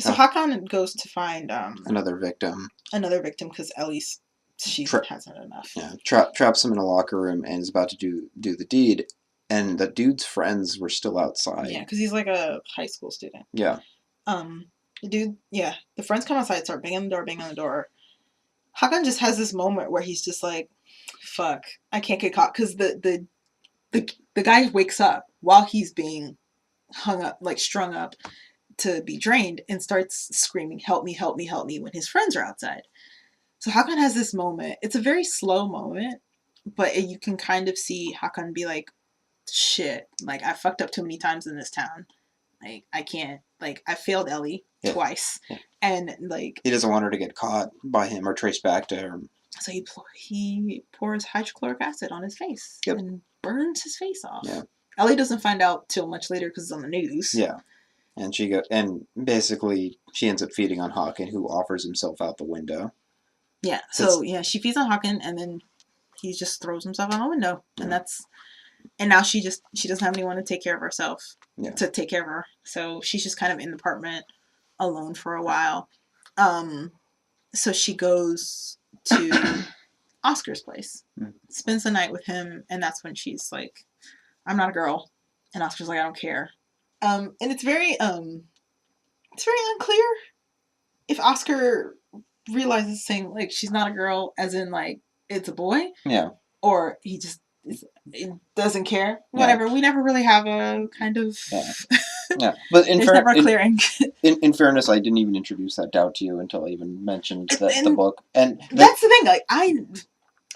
so Hakan goes to find, another victim because Ellie's, she hasn't enough. Yeah. Traps him in a locker room and is about to do the deed. And the dude's friends were still outside. Yeah, because he's like a high school student. Yeah. The friends come outside, start banging on the door. Hakan just has this moment where he's just like, fuck, I can't get caught. Because the guy wakes up while he's being hung up, like strung up to be drained, and starts screaming, help me, help me, help me, when his friends are outside. So Hakan has this moment. It's a very slow moment, but you can kind of see Hakan be like, shit, like, I fucked up too many times in this town. Like, I can't, like, I failed Ellie twice. Yeah. And, like... He doesn't want her to get caught by him or traced back to her. So he pours hydrochloric acid on his face. Yep. And burns his face off. Yeah. Ellie doesn't find out till much later because it's on the news. Yeah. And basically, she ends up feeding on Hakan, who offers himself out the window. Yeah. So, she feeds on Hakan, and then he just throws himself out the window. Yeah. And now she doesn't have anyone to take care of herself. Yeah. To take care of her. So she's just kind of in the apartment alone for a while. So she goes to Oscar's place, spends the night with him, and that's when she's like, I'm not a girl. And Oscar's like, I don't care. And it's very unclear if Oscar realizes saying, like, she's not a girl as in, like, it's a boy. Yeah. Or he just doesn't care. Whatever. We never really have a kind of... Yeah. But there's never a clearing. In fairness, I didn't even introduce that doubt to you until I even mentioned the book. And that's the thing. Like,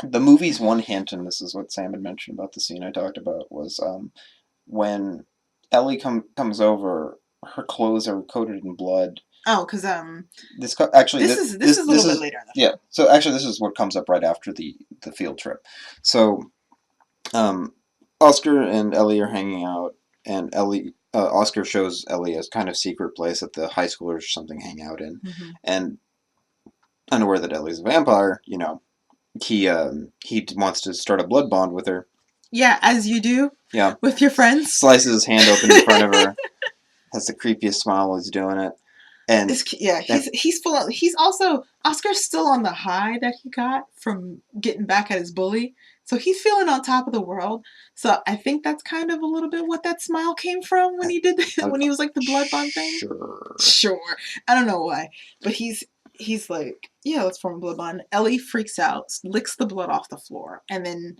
the movie's one hint, and this is what Sam had mentioned about the scene I talked about, was when Ellie comes over, her clothes are coated in blood. Oh, because this is a little bit later. Yeah. So actually, this is what comes up right after the field trip. So, Oscar and Ellie are hanging out, and Oscar shows Ellie a kind of secret place that the high schoolers or something hang out in, and unaware that Ellie's a vampire, he wants to start a blood bond with her. Yeah, as you do. Yeah. With your friends. Slices his hand open in front of her. Has the creepiest smile while he's doing it. And Yeah, he's full of, he's also, Oscar's still on the high that he got from getting back at his bully. So he's feeling on top of the world. So I think that's kind of a little bit what that smile came from when he did when he was like the blood bond thing. Sure. I don't know why, but he's like, yeah, let's form a blood bond. Ellie freaks out, licks the blood off the floor, and then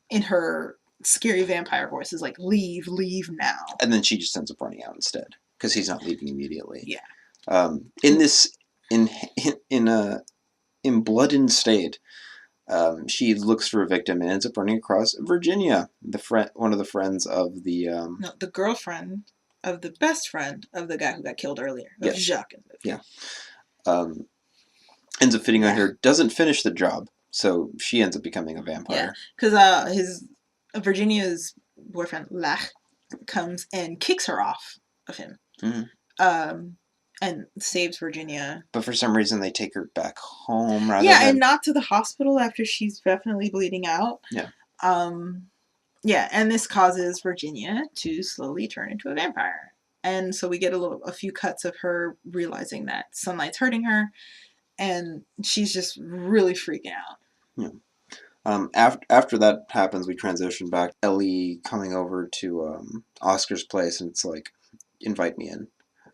in her scary vampire voice is like, leave now. And then she just ends up running out instead because he's not leaving immediately. Yeah. In this in blooded state, she looks for a victim and ends up running across Virginia, one of the friends of the no, the girlfriend of the best friend of the guy who got killed earlier, of Jacques. Yeah. Ends up fitting on her, doesn't finish the job, so she ends up becoming a vampire. Yeah, because Virginia's boyfriend Lach comes and kicks her off of him. Mm-hmm. And saves Virginia. But for some reason, they take her back home rather than... and not to the hospital after she's definitely bleeding out. Yeah. Yeah, and this causes Virginia to slowly turn into a vampire. And so we get a few cuts of her realizing that sunlight's hurting her, and she's just really freaking out. Yeah. After that happens, we transition back to Ellie coming over to Oscar's place, and it's like, invite me in.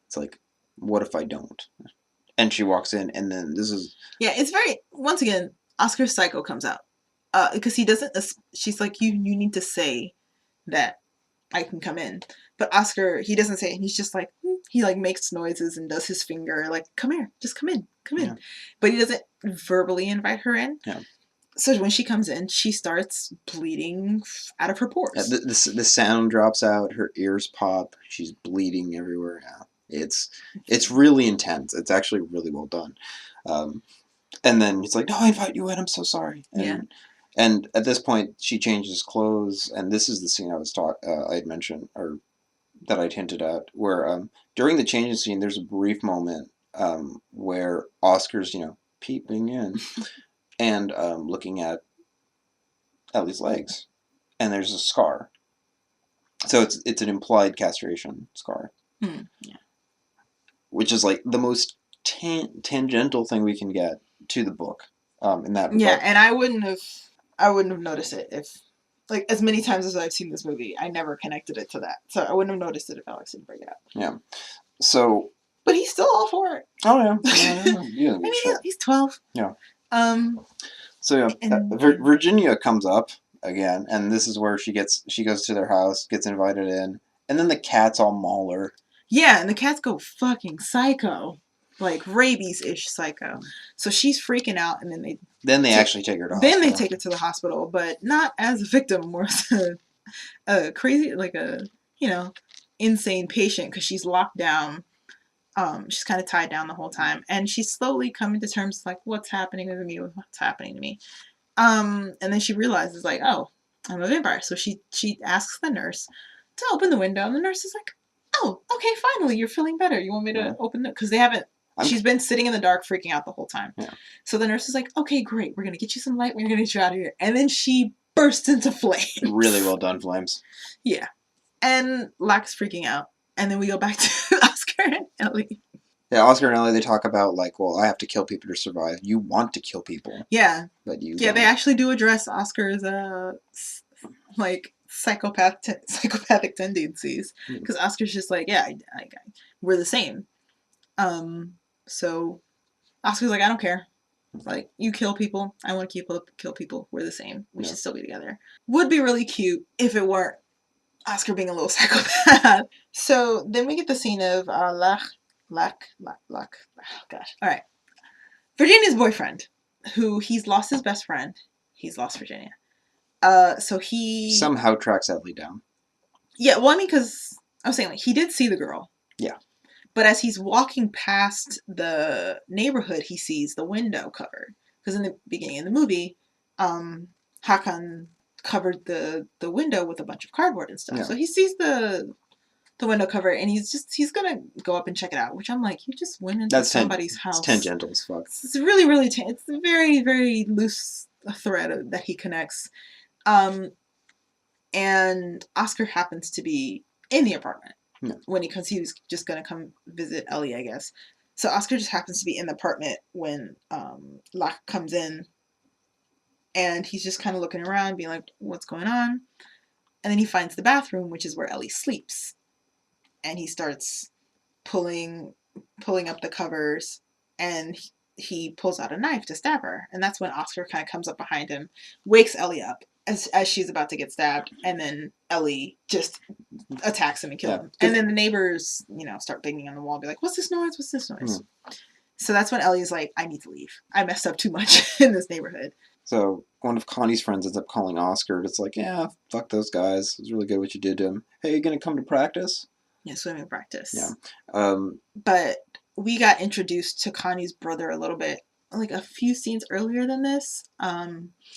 It's like, what if I don't? And she walks in, and then this is... Yeah, it's very... Once again, Oscar's psycho comes out. Because he doesn't... She's like, you need to say that I can come in. But Oscar, he doesn't say it. He's just like... He like makes noises and does his finger like, come here, just come in. But he doesn't verbally invite her in. Yeah. So when she comes in, she starts bleeding out of her pores. The sound drops out. Her ears pop. She's bleeding everywhere. Yeah. It's really intense. It's actually really well done. And then he's like, no, I invite you in. I'm so sorry. And at this point, she changes clothes. And this is the scene I had mentioned, or that I'd hinted at, where during the changing scene, there's a brief moment where Oscar's, peeping in and looking at Ellie's legs. And there's a scar. So it's an implied castration scar. Yeah. Which is like the most tangential thing we can get to the book in that regard. But, and I wouldn't have noticed it if, like, as many times as I've seen this movie, I never connected it to that. So I wouldn't have noticed it if Alex didn't bring it up. Yeah. So. But he's still all for it. Oh yeah. Yeah. I mean, he's 12. Yeah. So Virginia comes up again, and this is where she goes to their house, gets invited in, and then the cats all maul her. Yeah, and the cats go fucking psycho. Like rabies-ish psycho. So she's freaking out, and then they actually take her to hospital. Then they take her to the hospital, but not as a victim, more as a crazy, like a, insane patient, because she's locked down. She's kind of tied down the whole time, and she's slowly coming to terms like, what's happening to me? What's happening to me? And then she realizes, like, oh, I'm a vampire. So she asks the nurse to open the window, and the nurse is like, oh, okay, finally, you're feeling better. You want me to open it? Because they haven't... She's been sitting in the dark freaking out the whole time. Yeah. So the nurse is like, okay, great. We're going to get you some light. We're going to get you out of here. And then she bursts into flames. Really well done, flames. Yeah. And Lac's freaking out. And then we go back to Oscar and Ellie. Yeah, Oscar and Ellie, they talk about, like, well, I have to kill people to survive. You want to kill people. Yeah. But you... Yeah, they actually do address Oscar's, psychopathic tendencies. Because Oscar's just like, yeah, we're the same. So Oscar's like, I don't care. Like, you kill people. I want to kill people. We're the same. We should still be together. Would be really cute if it weren't Oscar being a little psychopath. So then we get the scene of Lach. Oh, gosh. All right. Virginia's boyfriend, who he's lost his best friend. He's lost Virginia. So he somehow tracks Ellie down. Yeah, well, I mean, because I was saying, like, he did see the girl. Yeah. But as he's walking past the neighborhood, he sees the window covered. Because in the beginning of the movie, Hakan covered the window with a bunch of cardboard and stuff. Yeah. So he sees the window cover, and he's gonna go up and check it out. Which I'm like, you just went into somebody's house. It's tangential as fuck. It's really, really it's a very, very loose thread that he connects. And Oscar happens to be in the apartment. Yeah. Because he was just gonna come visit Ellie, I guess. So Oscar just happens to be in the apartment when Locke comes in, and he's just kind of looking around, being like, "What's going on?" And then he finds the bathroom, which is where Ellie sleeps, and he starts pulling pulling up the covers, and he pulls out a knife to stab her, and that's when Oscar kind of comes up behind him, wakes Ellie up as she's about to get stabbed, and then Ellie just attacks him and kills him. And then the neighbors, start banging on the wall, be like, "What's this noise? What's this noise?" So that's when Ellie's like, "I need to leave. I messed up too much in this neighborhood." So one of Connie's friends ends up calling Oscar. It's like, yeah, fuck those guys. It was really good what you did to him. Hey, you gonna come to practice? Yeah, swimming practice. Yeah. But we got introduced to Connie's brother a little bit, like a few scenes earlier than this.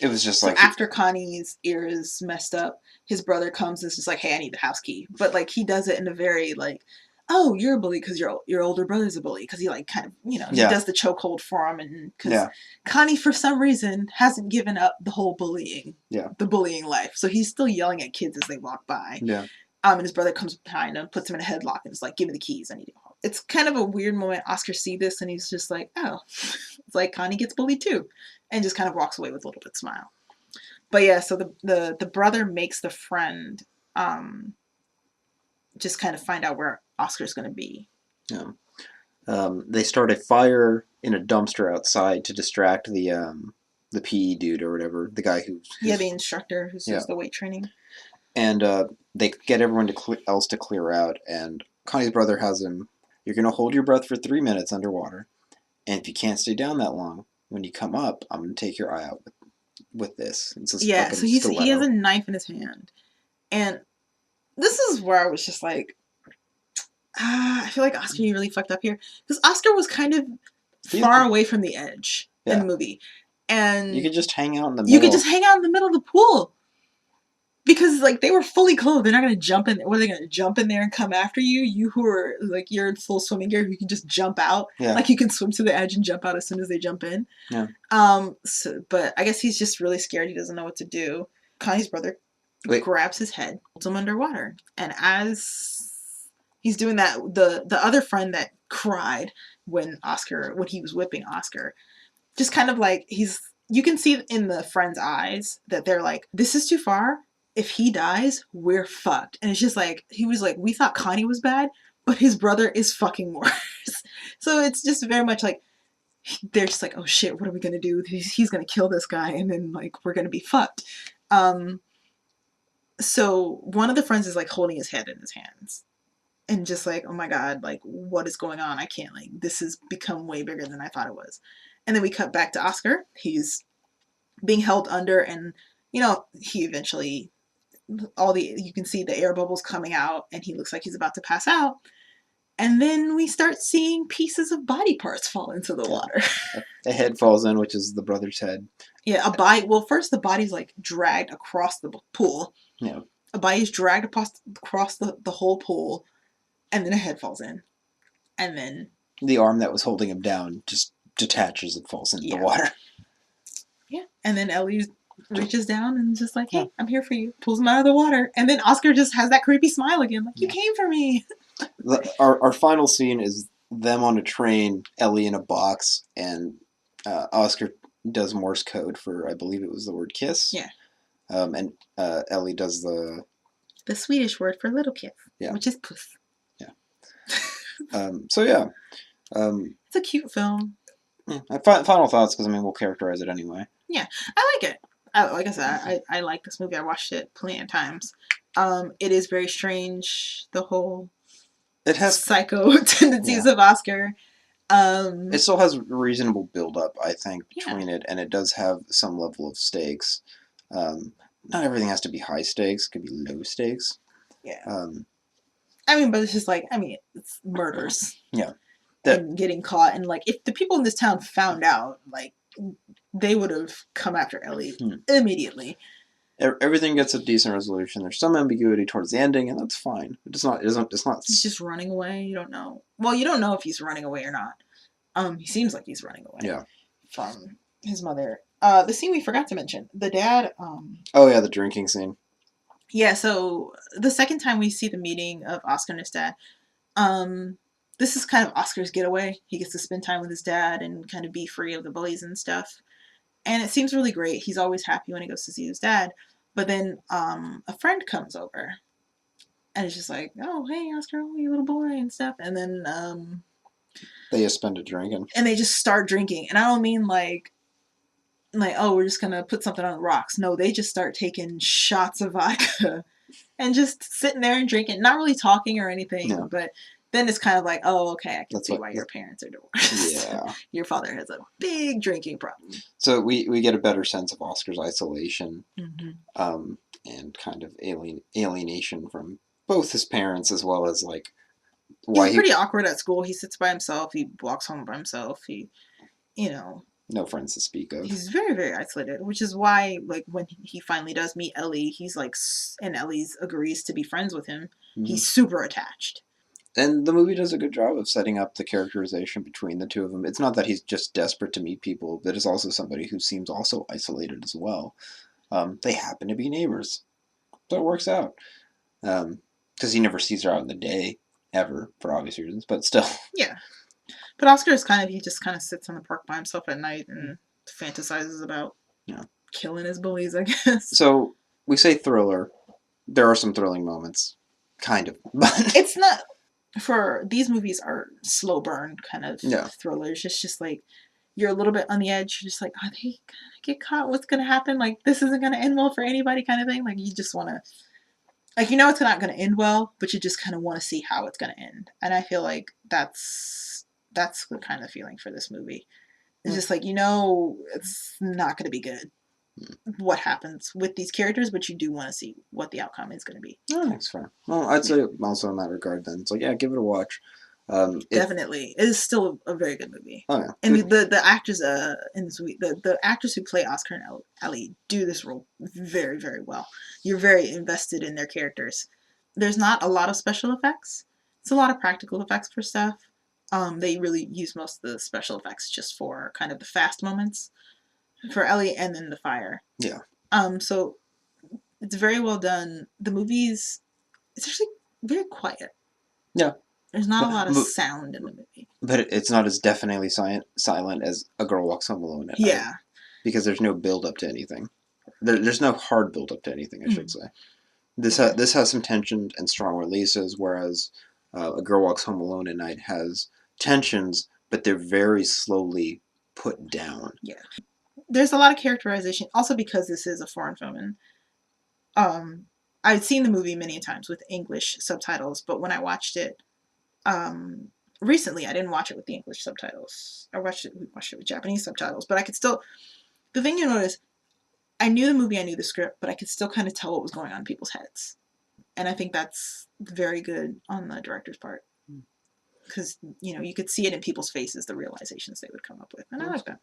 It was just so like after Connie's ear is messed up, his brother comes and is just like, "Hey, I need the house key." But like he does it in a very like, "Oh, you're a bully because your older brother's a bully," because he like kind of he does the chokehold for him, and because Connie for some reason hasn't given up the whole bullying, the bullying life, so he's still yelling at kids as they walk by. Yeah. And his brother comes behind him, puts him in a headlock, and is like, "Give me the keys. I need to go home." It's kind of a weird moment. Oscar sees this, and he's just like, "Oh," it's like Connie gets bullied too, and just kind of walks away with a little bit of smile. But yeah, so the brother makes the friend just kind of find out where Oscar's going to be. Yeah. They start a fire in a dumpster outside to distract the PE dude or whatever, the guy who's the instructor who does the weight training. And they get everyone else to clear out, and Connie's brother has him, "You're going to hold your breath for 3 minutes underwater, and if you can't stay down that long, when you come up, I'm going to take your eye out with this." It's this so he has a knife in his hand. And this is where I was just like, I feel like Oscar, you really fucked up here. Because Oscar was kind of far away from the edge in the movie. And you could just hang out in the middle. You could just hang out in the middle of the pool. Because, like, they were fully clothed. They're not going to jump in. What are they going to jump in there and come after you? You who are, like, you're in full swimming gear, you can just jump out. Yeah. Like, you can swim to the edge and jump out as soon as they jump in. Yeah. But I guess he's just really scared. He doesn't know what to do. Connie's brother grabs his head, holds him underwater. And as he's doing that, the other friend that cried when he was whipping Oscar, just kind of like, you can see in the friend's eyes that they're like, "This is too far. If he dies, we're fucked." And it's just like, he was like, "We thought Connie was bad, but his brother is fucking worse." So it's just very much like, they're just like, "Oh shit, what are we gonna do? He's gonna kill this guy, and then like we're gonna be fucked." So one of the friends is like holding his head in his hands, and just like, "Oh my god, like what is going on? I can't, like, this has become way bigger than I thought it was." And then we cut back to Oscar. He's being held under, and he eventually, you can see the air bubbles coming out, and he looks like he's about to pass out. And then we start seeing pieces of body parts fall into the water. A head falls in, which is the brother's head. Yeah, a body. Well, first the body's like dragged across the pool. Yeah. A body's dragged across the whole pool, and then a head falls in. And then the arm that was holding him down just detaches and falls into the water. Yeah. And then Ellie reaches down and just like, "Hey, I'm here for you." Pulls him out of the water. And then Oscar just has that creepy smile again. Like, "You came for me." Our final scene is them on a train, Ellie in a box, and Oscar does Morse code for, I believe it was the word kiss. Yeah. And Ellie does the Swedish word for little kiss, which is puss. Yeah. So yeah. It's a cute film. Yeah. Final thoughts, because we'll characterize it anyway. Yeah, I like it. Like I said, I like this movie. I watched it plenty of times. It is very strange, the whole psycho tendencies of Oscar. It still has reasonable build-up, I think, between it, and it does have some level of stakes. Not everything has to be high stakes. It could be low stakes. Yeah. But it's just like, it's murders. Yeah. And getting caught, and like, if the people in this town found out, like, they would have come after Ellie immediately. Everything gets a decent resolution. There's some ambiguity towards the ending, and that's fine. It's not. He's just running away. You don't know. Well, you don't know if he's running away or not. He seems like he's running away. Yeah. From his mother. The scene we forgot to mention. The dad. Oh yeah, the drinking scene. Yeah. So the second time we see the meeting of Oscar and his dad, this is kind of Oscar's getaway. He gets to spend time with his dad and kind of be free of the bullies and stuff. And it seems really great. He's always happy when he goes to see his dad. But then a friend comes over and it's just like, oh, hey, Oscar, oh, you little boy and stuff. And then they just spend it drinking. And they just start drinking. And I don't mean like, oh, we're just gonna put something on the rocks. No, they just start taking shots of vodka and just sitting there and drinking, not really talking or anything. Yeah. But then it's kind of like, oh, okay, I can That's see what- why your parents are divorced. Yeah. Your father has a big drinking problem. So we get a better sense of Oscar's isolation, Mm-hmm. and kind of alienation from both his parents, as well as like He's pretty awkward at school. He sits by himself. He walks home by himself. He, you know, no friends to speak of. he's very, very isolated, which is why, like, when he finally does meet Ellie, he's like, and Ellie's agrees to be friends with him. Mhm. He's super attached. And the movie does a good job of setting up the characterization between the two of them. It's not that he's just desperate to meet people, but it's also somebody who seems also isolated as well. They happen to be neighbors, so it works out. Because he never sees her out in the day, ever, for obvious reasons, but still. Yeah. But Oscar is he just kind of sits on the park by himself at night and fantasizes about killing his bullies, I guess. So, we say thriller. There are some thrilling moments. Kind of. But it's not... For these movies are slow burn kind of thrillers. It's just like you're a little bit on the edge. You're just like, are they gonna get caught? What's gonna happen? Like, this isn't gonna end well for anybody, kind of thing. Like, you just want to, like, you know, it's not gonna end well, but you just kind of want to see how it's gonna end. And I feel like that's the kind of feeling for this movie. It's just like, you know, it's not gonna be good. What happens with these characters, but you do want to see what the outcome is going to be. Oh, that's fair. Well, I'd say also in that regard then. It's like, yeah, give it a watch. Definitely. It is still a very good movie. Oh, yeah. And the actors in this movie, the actors who play Oscar and Ellie do this role very, very well. You're very invested in their characters. There's not a lot of special effects. It's a lot of practical effects for stuff. They really use most of the special effects just for kind of the fast moments. For Ellie and then the fire. Yeah. So it's very well done. The movie's it's actually very quiet. Yeah. There's not a lot of sound in the movie. But it's not as definitely silent as A Girl Walks Home Alone at night. Because there's no build up to anything. There's no hard build up to anything, I should say. This has some tension and strong releases, whereas A Girl Walks Home Alone at Night has tensions, but they're very slowly put down. Yeah. There's a lot of characterization, also because this is a foreign film, and I'd seen the movie many times with English subtitles, but when I watched it recently, I didn't watch it with the English subtitles. We watched it with Japanese subtitles, but I could still... The thing you notice, I knew the movie, I knew the script, but I could still kind of tell what was going on in people's heads. And I think that's very good on the director's part. Because, you know, you could see it in people's faces, the realizations they would come up with. And I like that.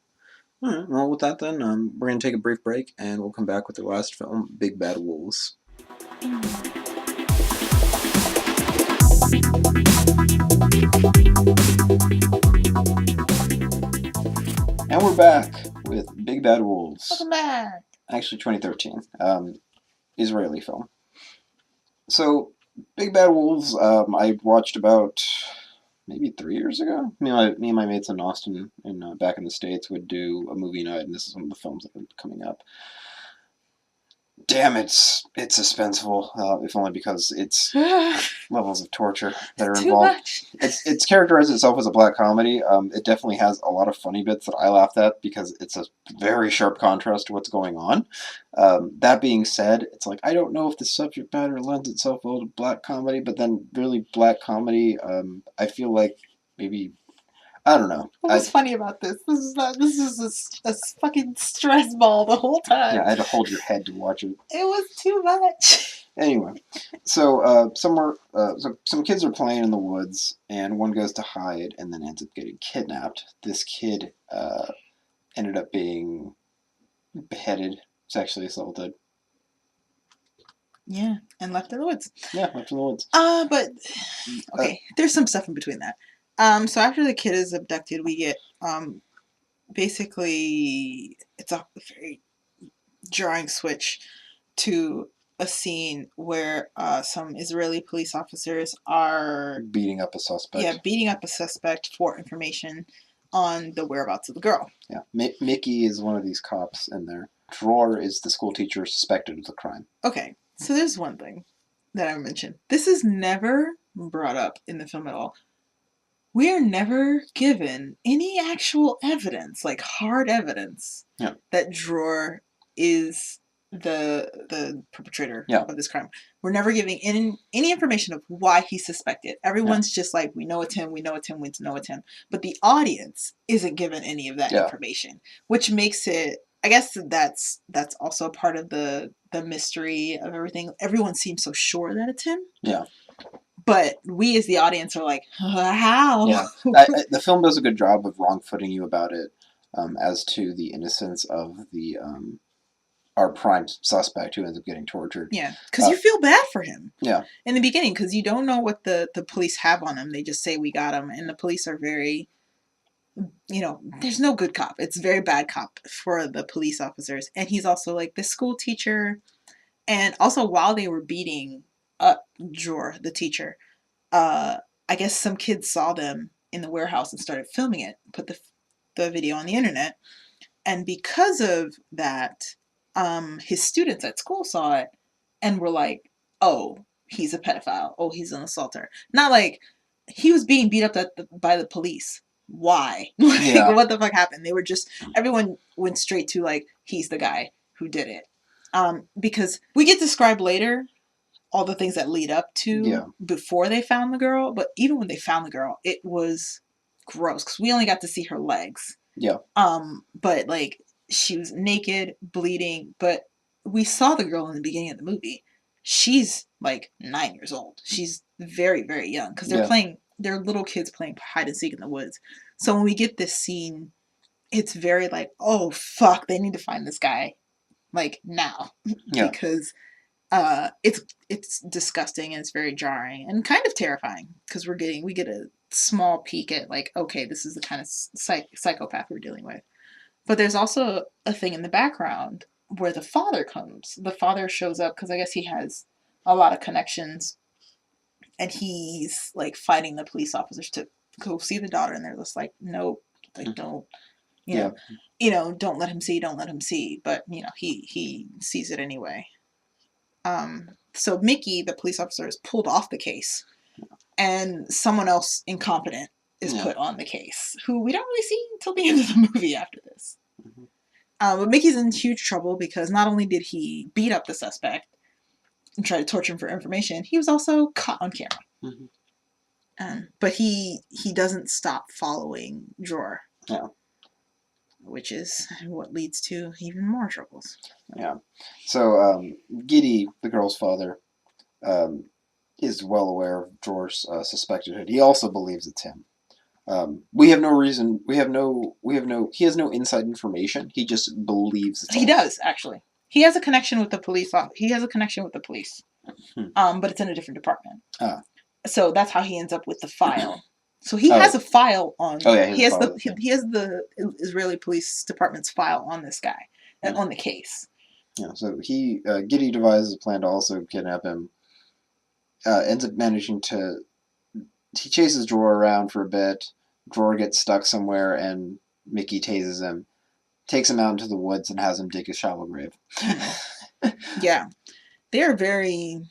All right, well, with that then, we're going to take a brief break, and we'll come back with the last film, Big Bad Wolves. And we're back with Big Bad Wolves. Welcome back. Actually, 2013. Israeli film. So, Big Bad Wolves, I watched about... maybe 3 years ago. Me and my mates in Austin and back in the States would do a movie night, and this is one of the films that are coming up. Damn, it's suspenseful, if only because it's levels of torture that are involved. It's characterized itself as a black comedy. It definitely has a lot of funny bits that I laughed at because it's a very sharp contrast to what's going on. That being said, it's like, I don't know if the subject matter lends itself well to black comedy, but then really black comedy, I feel like maybe... I don't know. What was funny about this? This is a fucking stress ball the whole time. Yeah, I had to hold your head to watch it. It was too much. Anyway, so some kids are playing in the woods, and one goes to hide and then ends up getting kidnapped. This kid ended up being beheaded, sexually assaulted. Yeah, and left in the woods. Yeah, left in the woods. But okay, there's some stuff in between that. So after the kid is abducted, we get, basically, it's a very jarring switch to a scene where some Israeli police officers are beating up a suspect. Yeah, beating up a suspect for information on the whereabouts of the girl. Yeah, Mickey is one of these cops in there. Dror is the school teacher suspected of the crime. Okay, so there's one thing that I mentioned. This is never brought up in the film at all. We are never given any actual evidence, like hard evidence, Yeah. that Dror is the perpetrator Yeah. of this crime. We're never giving any information of why he's suspected. Everyone's just like, we know it's him, we know it's him, we know it's him. But the audience isn't given any of that information, which makes it, I guess that's also a part of the mystery of everything. Everyone seems so sure that it's him. Yeah. But we as the audience are like, how? Yeah. The film does a good job of wrong-footing you about it, as to the innocence of the our prime suspect who ends up getting tortured. Yeah, because you feel bad for him. Yeah. In the beginning, because you don't know what the police have on him. They just say, we got him. And the police are very, there's no good cop. It's very bad cop for the police officers. And he's also like the school teacher. And also while they were beating up Jor, the teacher, I guess some kids saw them in the warehouse and started filming it, put the video on the internet. And because of that, his students at school saw it and were like, oh, he's a pedophile. Oh, he's an assaulter. Not like he was being beat up by the police. Why? Like, what the fuck happened? They were just, everyone went straight to like, he's the guy who did it. Because we get described later all the things that lead up to before they found the girl. But even when they found the girl, it was gross because we only got to see her legs. Yeah. But like she was naked, bleeding. But we saw the girl in the beginning of the movie. She's like 9 years old. She's very, very young because they're little kids playing hide and seek in the woods. So when we get this scene, it's very like, oh fuck, they need to find this guy like now because it's disgusting and it's very jarring and kind of terrifying because we get a small peek at like, okay, this is the kind of psychopath we're dealing with. But there's also a thing in the background where the father comes. The father shows up because I guess he has a lot of connections, and he's like fighting the police officers to go see the daughter, and they're just like, nope, like don't, don't let him see, don't let him see. But he sees it anyway. So Mickey, the police officer, is pulled off the case, and someone else incompetent is put on the case, who we don't really see until the end of the movie after this. Mm-hmm. But Mickey's in huge trouble because not only did he beat up the suspect and try to torture him for information, he was also caught on camera. Mm-hmm. But he doesn't stop following Dror. Yeah. Which is what leads to even more troubles. Yeah. So Giddy, the girl's father, is well aware of Dror's suspected hood. He also believes it's him. We have no reason. He has no inside information. He just believes it's him. He does, actually. He has a connection with the police. But it's in a different department. So that's how he ends up with the file. So he has a file on. Oh yeah, he has the Israeli police department's file on this guy and on the case. Yeah. So Giddy devises a plan to also kidnap him. Ends up managing to. He chases Dror around for a bit. Dror gets stuck somewhere, and Mickey tases him, takes him out into the woods, and has him dig a shallow grave. Yeah, they are very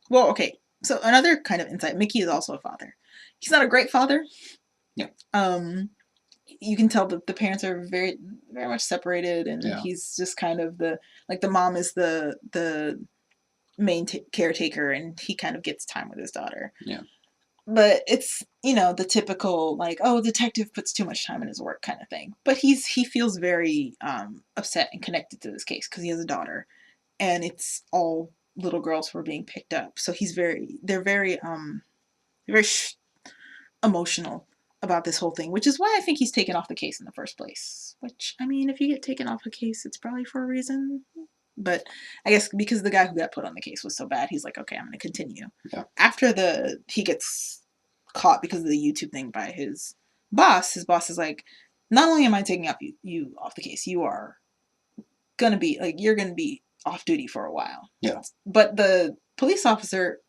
well. Okay, so another kind of insight: Mickey is also a father. He's not a great father. Yeah. You can tell that the parents are very, very much separated, and he's just kind of the mom is the main caretaker, and he kind of gets time with his daughter. Yeah. But it's the typical like, oh, detective puts too much time in his work kind of thing. But he feels very upset and connected to this case because he has a daughter, and it's all little girls who are being picked up. So they're very emotional about this whole thing, which is why I think he's taken off the case in the first place. Which, I mean, if you get taken off a case, it's probably for a reason. But I guess because the guy who got put on the case was so bad, he's like, okay, I'm going to continue. Yeah. After he gets caught because of the YouTube thing by his boss is like, not only am I taking you off the case, you are going to be, like, you're going to be off duty for a while. Yeah. But the police officer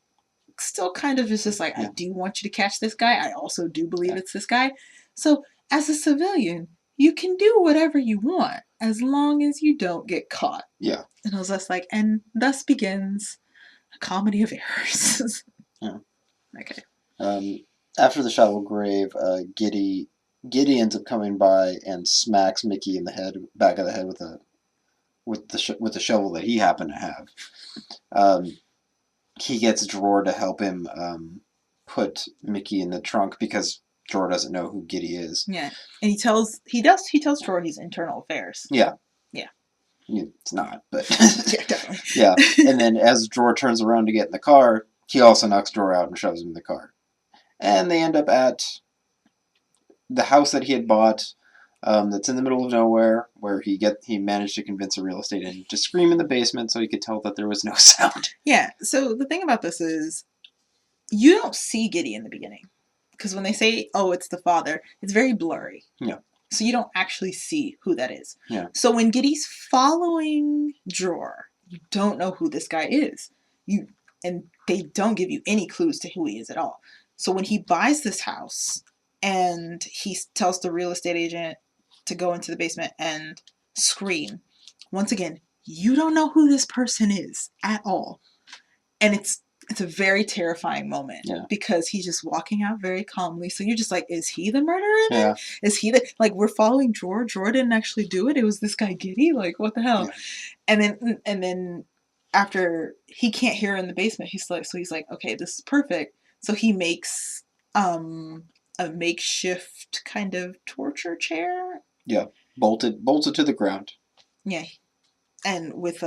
still kind of is just like, I Yeah. do want you to catch this guy. I also do believe Yeah. it's this guy. So as a civilian, you can do whatever you want as long as you don't get caught. Yeah. And I was just like, and thus begins a comedy of errors. Yeah. Okay. After the shallow grave, Giddy ends up coming by and smacks Mickey in the back of the head with the shovel that he happened to have. He gets Dror to help him put Mickey in the trunk because Dror doesn't know who Giddy is. Yeah, and he tells Dror he's internal affairs. Yeah. Yeah. It's not, but yeah, definitely. Yeah, and then as Dror turns around to get in the car, he also knocks Dror out and shoves him in the car, and they end up at the house that he had bought. That's in the middle of nowhere, where he managed to convince a real estate agent to scream in the basement so he could tell that there was no sound. Yeah, so the thing about this is, you don't see Giddy in the beginning. Because when they say, oh, it's the father, it's very blurry. Yeah. So you don't actually see who that is. Yeah. So when Giddy's following Dror, you don't know who this guy is. And they don't give you any clues to who he is at all. So when he buys this house and he tells the real estate agent to go into the basement and scream, once again, you don't know who this person is at all. And it's a very terrifying moment because he's just walking out very calmly. So you're just like, is he the murderer then? Is he we're following Dror? Dror didn't actually do it. It was this guy Giddy. Like, what the hell? Yeah. And then after he can't hear in the basement, he's like, okay, this is perfect. So he makes a makeshift kind of torture chair. Yeah, bolted to the ground. Yeah, and with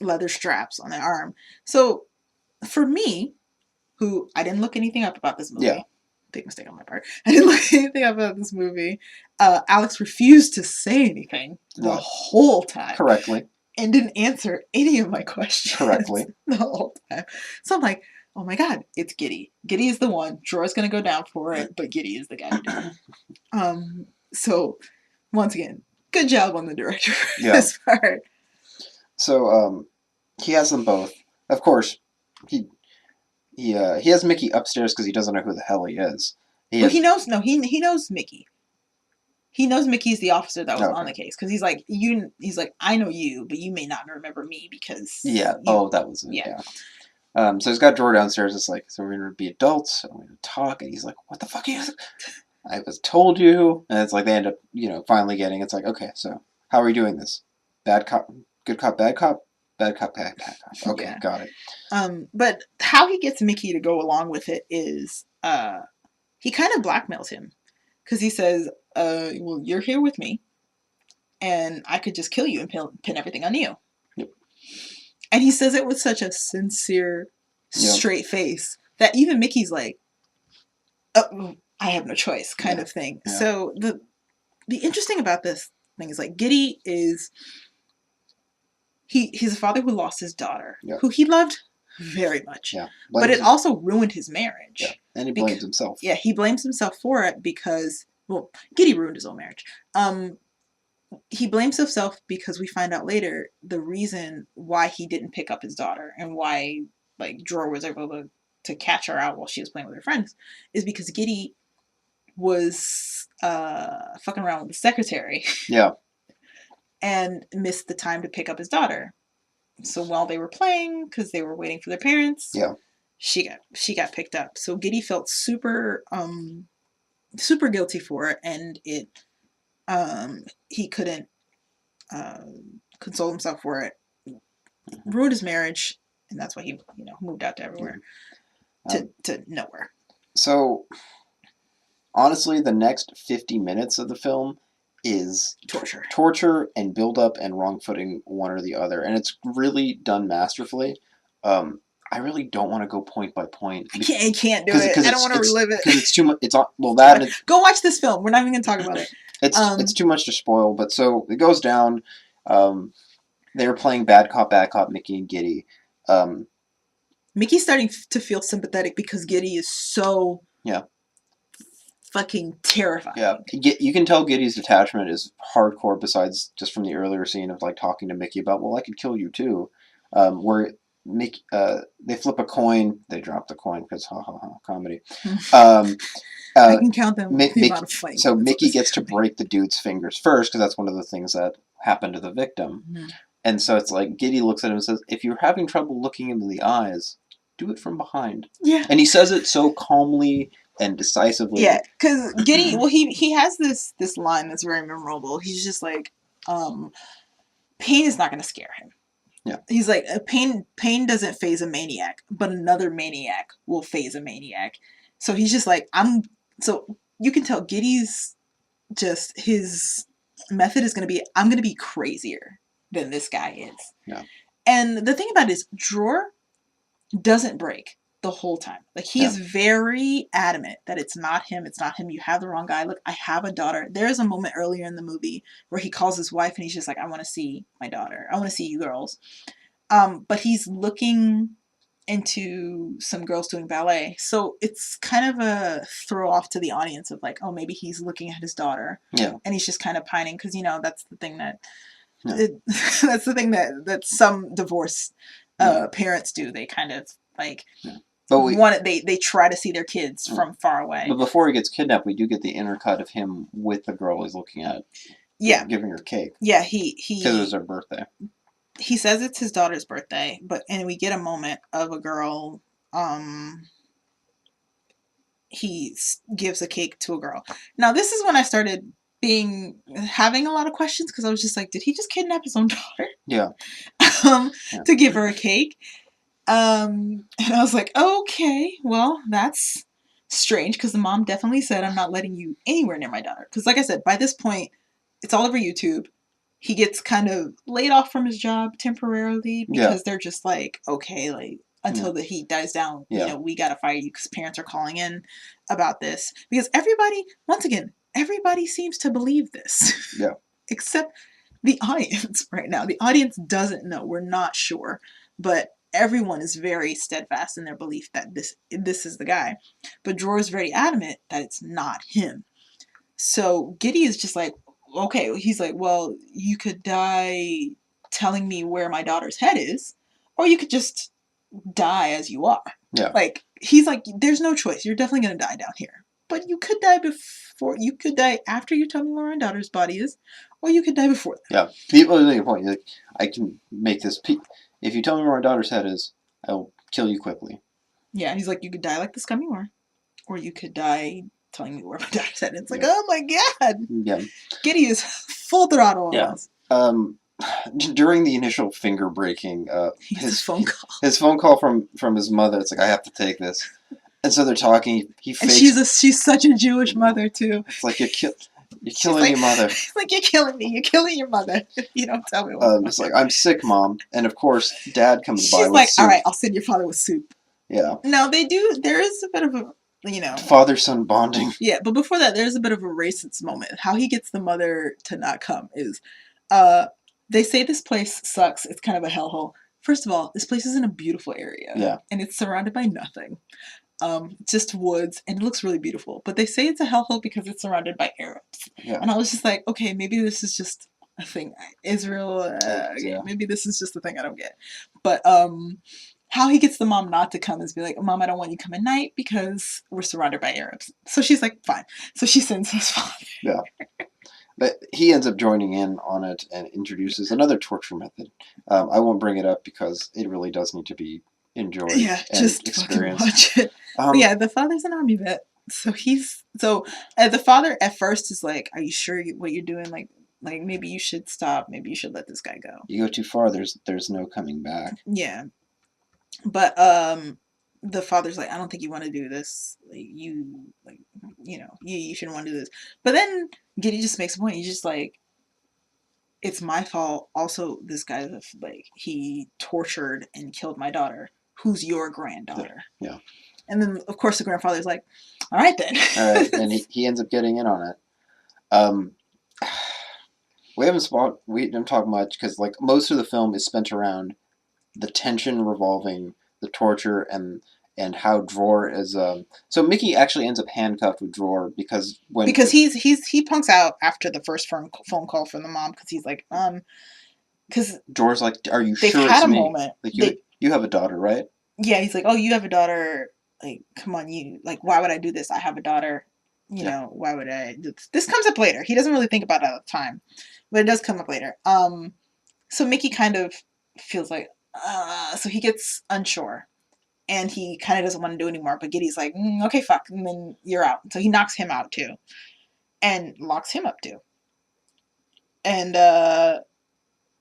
leather straps on the arm. So for me, who I didn't look anything up about this movie. Yeah. Big mistake on my part. I didn't look anything up about this movie. Alex refused to say anything the whole time. Correctly. And didn't answer any of my questions. Correctly. The whole time. So I'm like, oh my god, it's Giddy. Giddy is the one. Dror's gonna go down for it, but Giddy is the guy to do it. So once again, good job on the director for this part. So he has them both. Of course, he has Mickey upstairs because he doesn't know who the hell he is. He knows Mickey. He knows Mickey's the officer that was on the case because he's like, I know you, but you may not remember me because that was it. Yeah. So he's got Dror downstairs. It's like, so we're gonna be adults. So we're gonna talk, and he's like, what the fuck are you? I was told you, and it's like they end up, finally getting. It's like, okay, so how are we doing this? Bad cop, good cop, bad cop. Bad cop, bad cop. Okay, got it. But how he gets Mickey to go along with it is he kind of blackmails him. Because he says, well, you're here with me, and I could just kill you and pin everything on you. Yep. And he says it with such a sincere, straight face that even Mickey's like, oh, I have no choice kind of thing. Yeah. So the interesting about this thing is, like, Giddy is... He's a father who lost his daughter, who he loved very much. Yeah. But it also ruined his marriage. Yeah. And he blames himself. Yeah, he blames himself for it because, well, Giddy ruined his own marriage. He blames himself because we find out later the reason why he didn't pick up his daughter and why, like, Dror was able to catch her out while she was playing with her friends is because Giddy was fucking around with the secretary. Yeah. And missed the time to pick up his daughter. So while they were playing, because they were waiting for their parents, she got picked up. So Giddy felt super guilty for it, and he couldn't console himself for it. Ruined his marriage, and that's why he moved out to everywhere, to nowhere. So honestly, the next 50 minutes of the film is torture and build up and wrong footing one or the other, and it's really done masterfully. I really don't want to go point by point. I can't do it. I don't want to relive it because it's too much. Go watch this film. We're not even going to talk about it. It's too much to spoil. But so it goes down. They were playing bad cop, Mickey and Giddy. Mickey's starting to feel sympathetic because Giddy is so fucking terrifying. Yeah, you can tell Giddy's attachment is hardcore. Besides just from the earlier scene of like talking to Mickey about, well, I could kill you too, where Mickey, they flip a coin, they drop the coin because ha ha ha comedy. Um, I can count them the amount of fighting. So Mickey gets to break the dude's fingers first because that's one of the things that happened to the victim. Mm-hmm. And so it's like Giddy looks at him and says, "If you're having trouble looking him in the eyes, do it from behind." Yeah, and he says it so calmly and decisively. Yeah, because Giddy, well, he has this line that's very memorable. He's just like, pain is not going to scare him. Yeah. He's like, pain doesn't phase a maniac, but another maniac will phase a maniac. So he's just like, so you can tell Giddy's just, his method is going to be, I'm going to be crazier than this guy is. Yeah. And the thing about it is, Drawer doesn't break the whole time. Like, he's very adamant that it's not him. You have the wrong guy. Look, I have a daughter. There's a moment earlier in the movie where he calls his wife and he's just like, I want to see my daughter. I want to see you girls. But he's looking into some girls doing ballet. So it's kind of a throw off to the audience of like, oh, maybe he's looking at his daughter. Yeah. And he's just kind of pining because, that's the thing that that's the thing that some divorced parents do. They kind of like they try to see their kids from far away. But before he gets kidnapped, we do get the intercut of him with the girl he's looking at. Yeah, giving her cake. Yeah, he because it was her birthday. He says it's his daughter's birthday, and we get a moment of a girl. He gives a cake to a girl. Now this is when I started having a lot of questions because I was just like, did he just kidnap his own daughter? Yeah. To give her a cake. And I was like, okay, well, that's strange because the mom definitely said, I'm not letting you anywhere near my daughter. Because like I said, by this point, it's all over YouTube. He gets kind of laid off from his job temporarily because they're just like, okay, like until the heat dies down, we got to fire you because parents are calling in about this. Because everybody seems to believe this. Yeah. Except the audience right now. The audience doesn't know. We're not sure. But everyone is very steadfast in their belief that this is the guy. But Drawer is very adamant that it's not him. So Giddy is just like, okay, he's like, well, you could die telling me where my daughter's head is, or you could just die as you are. Yeah. Like, he's like, there's no choice. You're definitely going to die down here. But you could die after you tell me where my daughter's body is, or you could die before that. Yeah. People make a point. Like, I can make this. If you tell me where my daughter's head is, I will kill you quickly. Yeah, he's like, you could die like the scum you are, or you could die telling me where my daughter's head is. It's like, oh my god. Yeah. Giddy is full throttle on us. During the initial finger breaking, his phone call. His phone call from his mother. It's like, I have to take this, and so they're talking. He fakes. And she's such a Jewish mother too. It's like you're killing your mother. It's like, you're killing me. You're killing your mother. You don't tell me what. It's like, I'm sick, Mom, and of course, Dad comes by. She's like, soup. All right, I'll send your father with soup. Yeah. Now they do. There is a bit of a father-son bonding. Yeah, but before that, there's a bit of a racist moment. How he gets the mother to not come is, they say this place sucks. It's kind of a hellhole. First of all, this place is in a beautiful area. Yeah. And it's surrounded by nothing. Just woods, and it looks really beautiful. But they say it's a hellhole because it's surrounded by Arabs. Yeah. And I was just like, okay, maybe this is just a thing. Israel, maybe this is just a thing I don't get. But how he gets the mom not to come is be like, Mom, I don't want you to come at night because we're surrounded by Arabs. So she's like, fine. So she sends his father. Yeah. But he ends up joining in on it and introduces another torture method. I won't bring it up because it really does need to be enjoyed. Yeah, and just experienced. Watch it. Yeah, the father's an army vet. So the father at first is like, are you sure what you're doing? Like maybe you should stop. Maybe you should let this guy go. You go too far, there's no coming back. Yeah. But the father's like, I don't think you want to do this. You shouldn't want to do this. But then Giddy just makes a point. He's just like, it's my fault. Also, this guy, like, he tortured and killed my daughter. Who's your granddaughter? Yeah. And then, of course, the grandfather's like, all right, then. All right, and he ends up getting in on it. We don't talk much because, like, most of the film is spent around the tension revolving the torture and and how Dror is. So Mickey actually ends up handcuffed with Dror because because he punks out after the first phone call from the mom because he's like because Dror's like, "Are you they've sure had it's a me? moment. Like you have a daughter, right?" Yeah, he's like, oh, you have a daughter. Like, come on, you like, why would I do this? I have a daughter. You Yeah. know, why would I? This comes up later. He doesn't really think about it at the time, but it does come up later. So Mickey kind of feels like, so he gets unsure, and he kind of doesn't want to do anymore. But Giddy's like, okay, fuck, and then you're out. So he knocks him out too, and locks him up too. And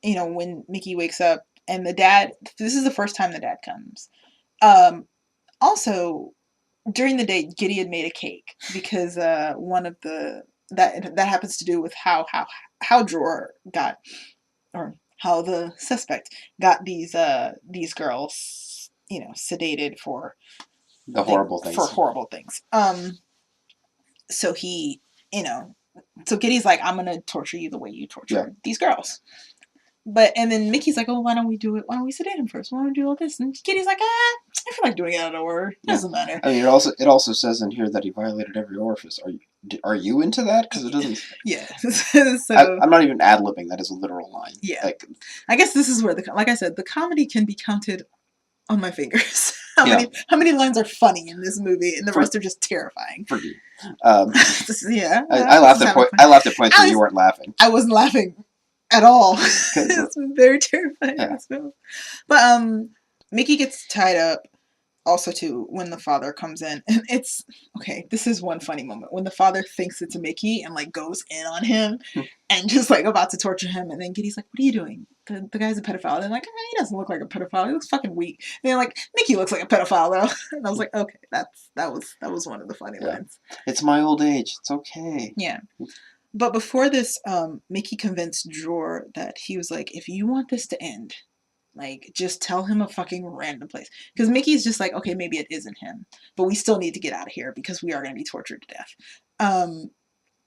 you know, when Mickey wakes up, and the dad, this is the first time the dad comes. Um, Also, during the day, Giddy had made a cake because one of the that happens to do with how Drawer got, or how the suspect got these girls, you know, sedated for The horrible things. horrible things. So he, you know, so Giddy's like, I'm gonna torture you the way you torture these girls. But and then Mickey's like, oh, why don't we do it? Why don't we sedate him first? Why don't we do all this? And Kitty's like, I feel like doing it out of order. It doesn't matter. I mean, it also says in here that he violated every orifice. Are you into that? Because it doesn't. Yeah. So I'm not even ad libbing. That is a literal line. Yeah. Like, I guess this is where like I said, the comedy can be counted on my fingers. How many lines are funny in this movie, and the rest are just terrifying. For you. Yeah. I laughed at points where you weren't laughing. I wasn't laughing at all. It's very terrifying. Yeah. But Mickey gets tied up also too when the father comes in, and it's okay. This is one funny moment when the father thinks it's Mickey and like goes in on him and just like about to torture him, and then Giddy's like, "What are you doing? The guy's a pedophile." And they're like, "He doesn't look like a pedophile. He looks fucking weak." And they're like, "Mickey looks like a pedophile though." And I was like, "Okay, that was one of the funny lines." It's my old age. It's okay. Yeah. But before this, Mickey convinced Dror that he was like, if you want this to end, like, just tell him a fucking random place. Because Mickey's just like, okay, maybe it isn't him, but we still need to get out of here because we are going to be tortured to death.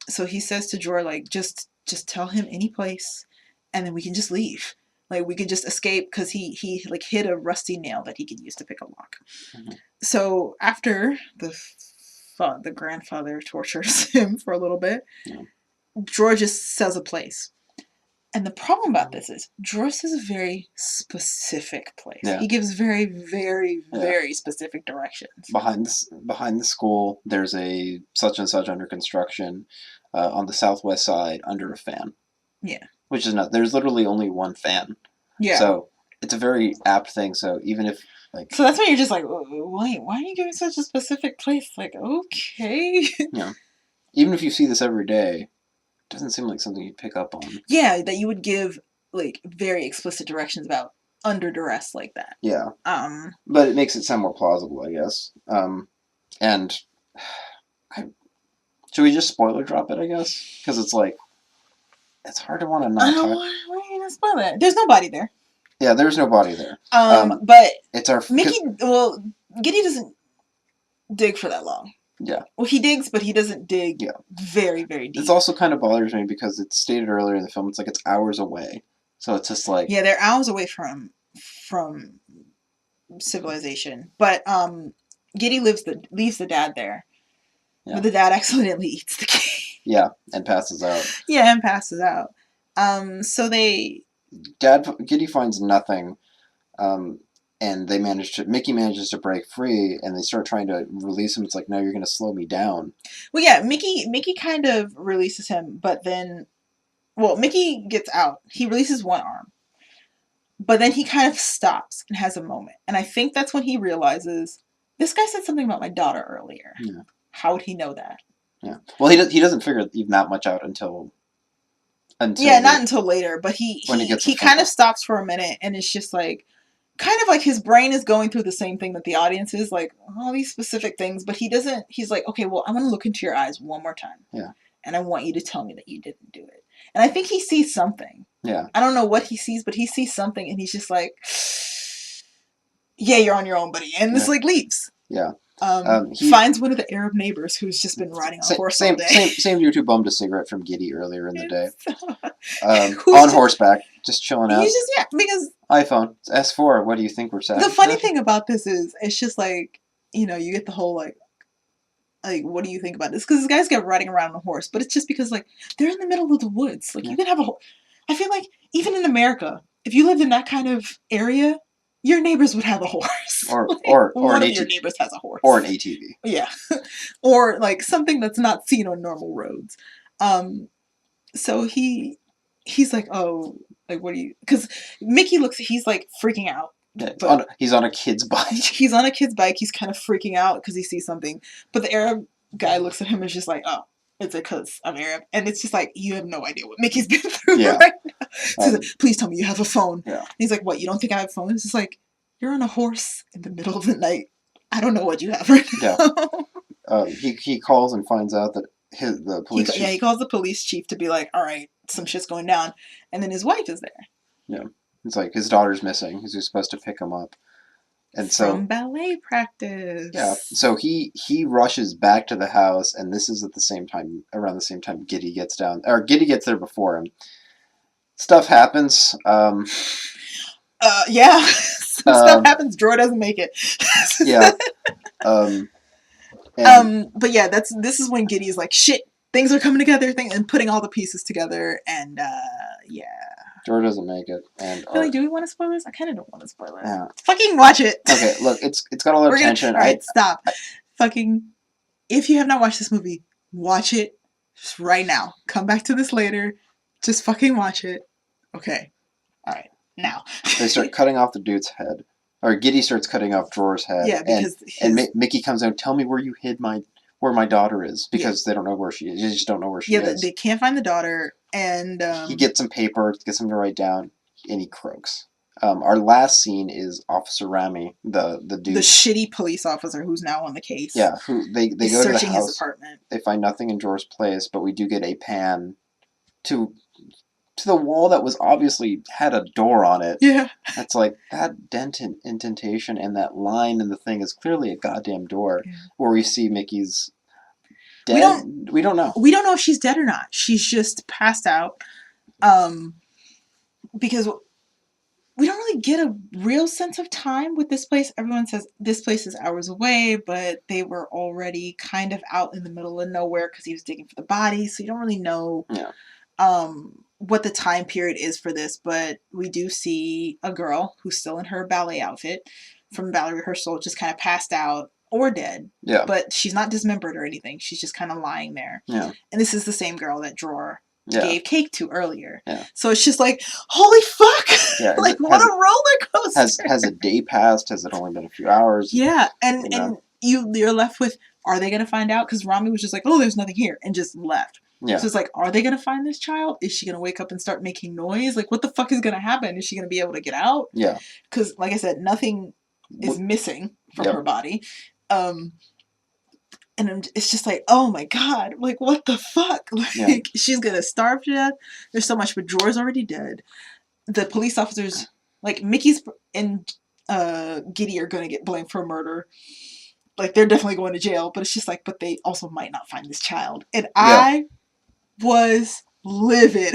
So he says to Dror, like, just tell him any place, and then we can just leave. Like, we could just escape because he like hid a rusty nail that he could use to pick a lock. Mm-hmm. So after the grandfather tortures him for a little bit. Yeah. Dror just says a place. And the problem about this is Dror says a very specific place. Yeah. He gives very, very, very specific directions. Behind the school, there's a such and such under construction on the southwest side under a fan. Yeah. Which is not, there's literally only one fan. Yeah. So it's a very apt thing. So even if like. So that's when you're just like, wait, why are you giving such a specific place? Like, okay. Yeah. Even if you see this every day, doesn't seem like something you'd pick up on. Yeah, that you would give like very explicit directions about under duress like that. Yeah. But it makes it sound more plausible, I guess. And should we just spoiler drop it? I guess because it's like it's hard to want to not talk. Why are you gonna spoil it? There's nobody there. Yeah, there's no body there. But it's our Mickey. Well, Giddy doesn't dig for that long. Yeah. Well, he digs, but he doesn't dig very, very deep. It's also kind of bothers me because it's stated earlier in the film. It's like it's hours away, so it's just like they're hours away from civilization. But Giddy leaves the dad there, but the dad accidentally eats the cake. Yeah, and passes out. Yeah, and passes out. So Giddy finds nothing. And Mickey manages to break free, and they start trying to release him. It's like, no, you're going to slow me down. Well, yeah, Mickey kind of releases him, but then, Mickey gets out. He releases one arm, but then he kind of stops and has a moment. And I think that's when he realizes, this guy said something about my daughter earlier. Yeah. How would he know that? Yeah. Well, he doesn't figure even that much out until not until later, but he kind of stops for a minute, and it's just like, kind of like his brain is going through the same thing that the audience is, like all these specific things, but he's like, okay, well, I'm going to look into your eyes one more time. Yeah. And I want you to tell me that you didn't do it. And I think he sees something. Yeah. I don't know what he sees, but he sees something, and he's just like, yeah, you're on your own, buddy. And this like leaves. Yeah. He finds one of the Arab neighbors who's just been riding on a horse all day. Same dude who bummed a cigarette from Giddy earlier in the day. On horseback, just chilling out. He's just, because... iPhone, it's S4, what do you think we're saying? The funny thing about this is, it's just like, you get the whole what do you think about this? Because this guy's got riding around on a horse, but it's just because they're in the middle of the woods. Like Yeah. you can have I feel like even in America, if you lived in that kind of area, your neighbors would have a horse. Or One an of your neighbors has a horse. or an ATV. Yeah, or something that's not seen on normal roads. So he's like, oh, what do you? Because Mickey he's freaking out. Yeah, he's on a kid's bike. He's on a kid's bike. He's kind of freaking out because he sees something. But the Arab guy looks at him and is just like, oh, it's because I'm Arab. And it's just like, you have no idea what Mickey's been through right now. So like, please tell me you have a phone. Yeah. And he's like, what, you don't think I have a phone? It's just like, you're on a horse in the middle of the night. I don't know what you have right now. Yeah. He calls and finds out that the police chief... he calls the police chief to be like, all right, some shit's going down. And then his wife is there. Yeah. It's like his daughter's missing. He's supposed to pick him up. And from ballet practice. Yeah. So he rushes back to the house, and this is around the same time Giddy gets down. Or Giddy gets there before him. Stuff happens. Yeah. Stuff happens. Drawer doesn't make it. Yeah. But yeah, this is when Giddy is like, shit, things are coming together, and putting all the pieces together, and yeah. George doesn't make it, and do we want to spoil this? I kind of don't want to spoil it. Yeah. Fucking watch it. Okay, look, it's got a lot of tension. All right, stop. Fucking, if you have not watched this movie, watch it right now. Come back to this later. Just fucking watch it. Okay. All right. Now. They start cutting off the dude's head, or Giddy starts cutting off Drawer's head. Yeah, because Mickey comes out, tell me where you hid where my daughter is, because they don't know where she is. They just don't know where she is. Yeah, they can't find the daughter, and he gets some paper, gets him to write down, and he croaks. Our last scene is Officer Rami, the dude, the shitty police officer who's now on the case. Yeah, who they go to the house. Searching his apartment. They find nothing in Drawer's place, but we do get a pan to the wall that was obviously had a door on it. Yeah. That's like, that indentation and that line in the thing is clearly a goddamn door. Yeah. Where we see Mickey's dead. We don't know. We don't know if she's dead or not. She's just passed out. Because we don't really get a real sense of time with this place. Everyone says this place is hours away, but they were already kind of out in the middle of nowhere because he was digging for the body. So you don't really know. Yeah. What the time period is for this, but we do see a girl who's still in her ballet outfit from ballet rehearsal, just kind of passed out or dead. Yeah. But she's not dismembered or anything. She's just kind of lying there. Yeah. And this is the same girl that Drawer gave cake to earlier. Yeah. So it's just like, holy fuck! Yeah. What a roller coaster! Has a day passed? Has it only been a few hours? Yeah, and you're left with, are they going to find out? Because Rami was just like, oh, there's nothing here, and just left. Yeah. So it's like, are they going to find this child? Is she going to wake up and start making noise? Like, what the fuck is going to happen? Is she going to be able to get out? Yeah. Because, like I said, nothing is missing from her body. And it's just like, oh my God, like, what the fuck? Like, she's going to starve to death. There's so much, but Drawer's already dead. The police officers, like, Mickey's and Giddy are going to get blamed for murder. Like, they're definitely going to jail, but it's just like, but they also might not find this child. And I was livid.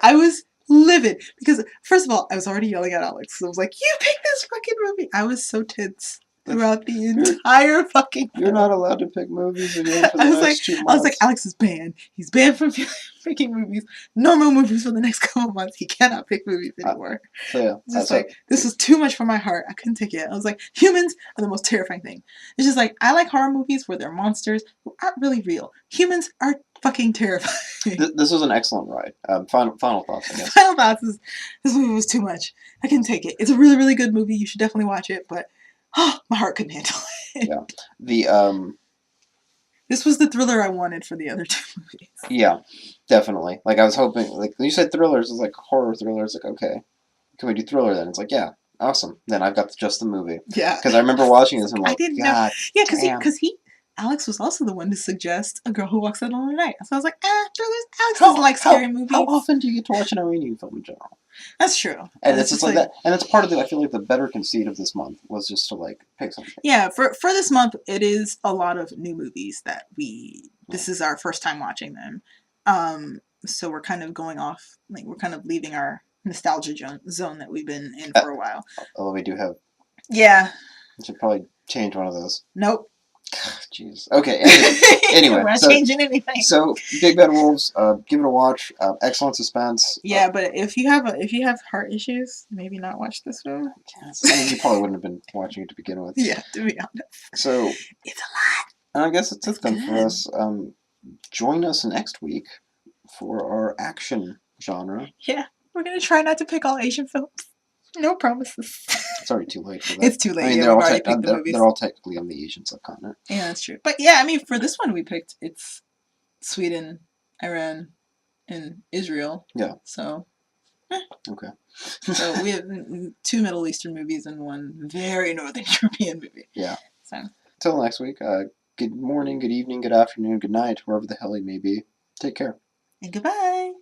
I was livid because, first of all, I was already yelling at Alex. I was like, you picked this fucking movie. I was so tense throughout the entire fucking film. You're not allowed to pick movies again for the next 2 months. I was like, Alex is banned. He's banned from picking movies. Normal movies for the next couple months. He cannot pick movies anymore. Just like, this was too much for my heart. I couldn't take it. I was like, humans are the most terrifying thing. It's just like, I like horror movies where they're monsters who aren't really real. Humans are fucking terrifying. This was an excellent ride. Final thoughts, I guess. Final thoughts is, this movie was too much. I couldn't take it. It's a really, really good movie. You should definitely watch it, but my heart couldn't handle it. Yeah. This was the thriller I wanted for the other two movies. Yeah, definitely. Like, I was hoping, like, you said thrillers, it's like horror thrillers, like, okay, can we do thriller then? It's like, yeah, awesome. Then I've got just the movie. Yeah. Because I remember watching this and I'm like, I didn't God, know. Yeah, because Alex was also the one to suggest A Girl Who Walks Out Alone at Night. So I was like, thrillers. Alex doesn't like scary movies. How often do you get to watch an Iranian film in general? That's true. And it's just like that. And it's part of I feel like the better conceit of this month was just to, like, pick something. Yeah, for this month, it is a lot of new movies that this is our first time watching them. So we're kind of going off, like, we're kind of leaving our nostalgia zone that we've been in for a while. Although we do have Yeah. I should probably change one of those. Nope. Jeez. Okay. Anyway, We're not so changing anything. Big Bad Wolves. Give it a watch. Excellent suspense. Yeah, but if you have heart issues, maybe not watch this film. I mean, you probably wouldn't have been watching it to begin with. Yeah, to be honest. So It's a I guess that's it then for good. us. Join us next week for our action genre. Yeah, we're gonna try not to pick all Asian films. No promises. It's already too late for that. It's too late. I mean, Yeah, they're we've all already picked the movies. they're all technically on the Asian subcontinent. Yeah, that's true. But yeah, I mean, for this one we picked, it's Sweden, Iran, and Israel. Yeah. So. Okay. So we have 2 Middle Eastern movies and 1 very Northern European movie. Yeah. So. Till next week. Good morning, good evening, good afternoon, good night, wherever the hell you may be. Take care. And goodbye.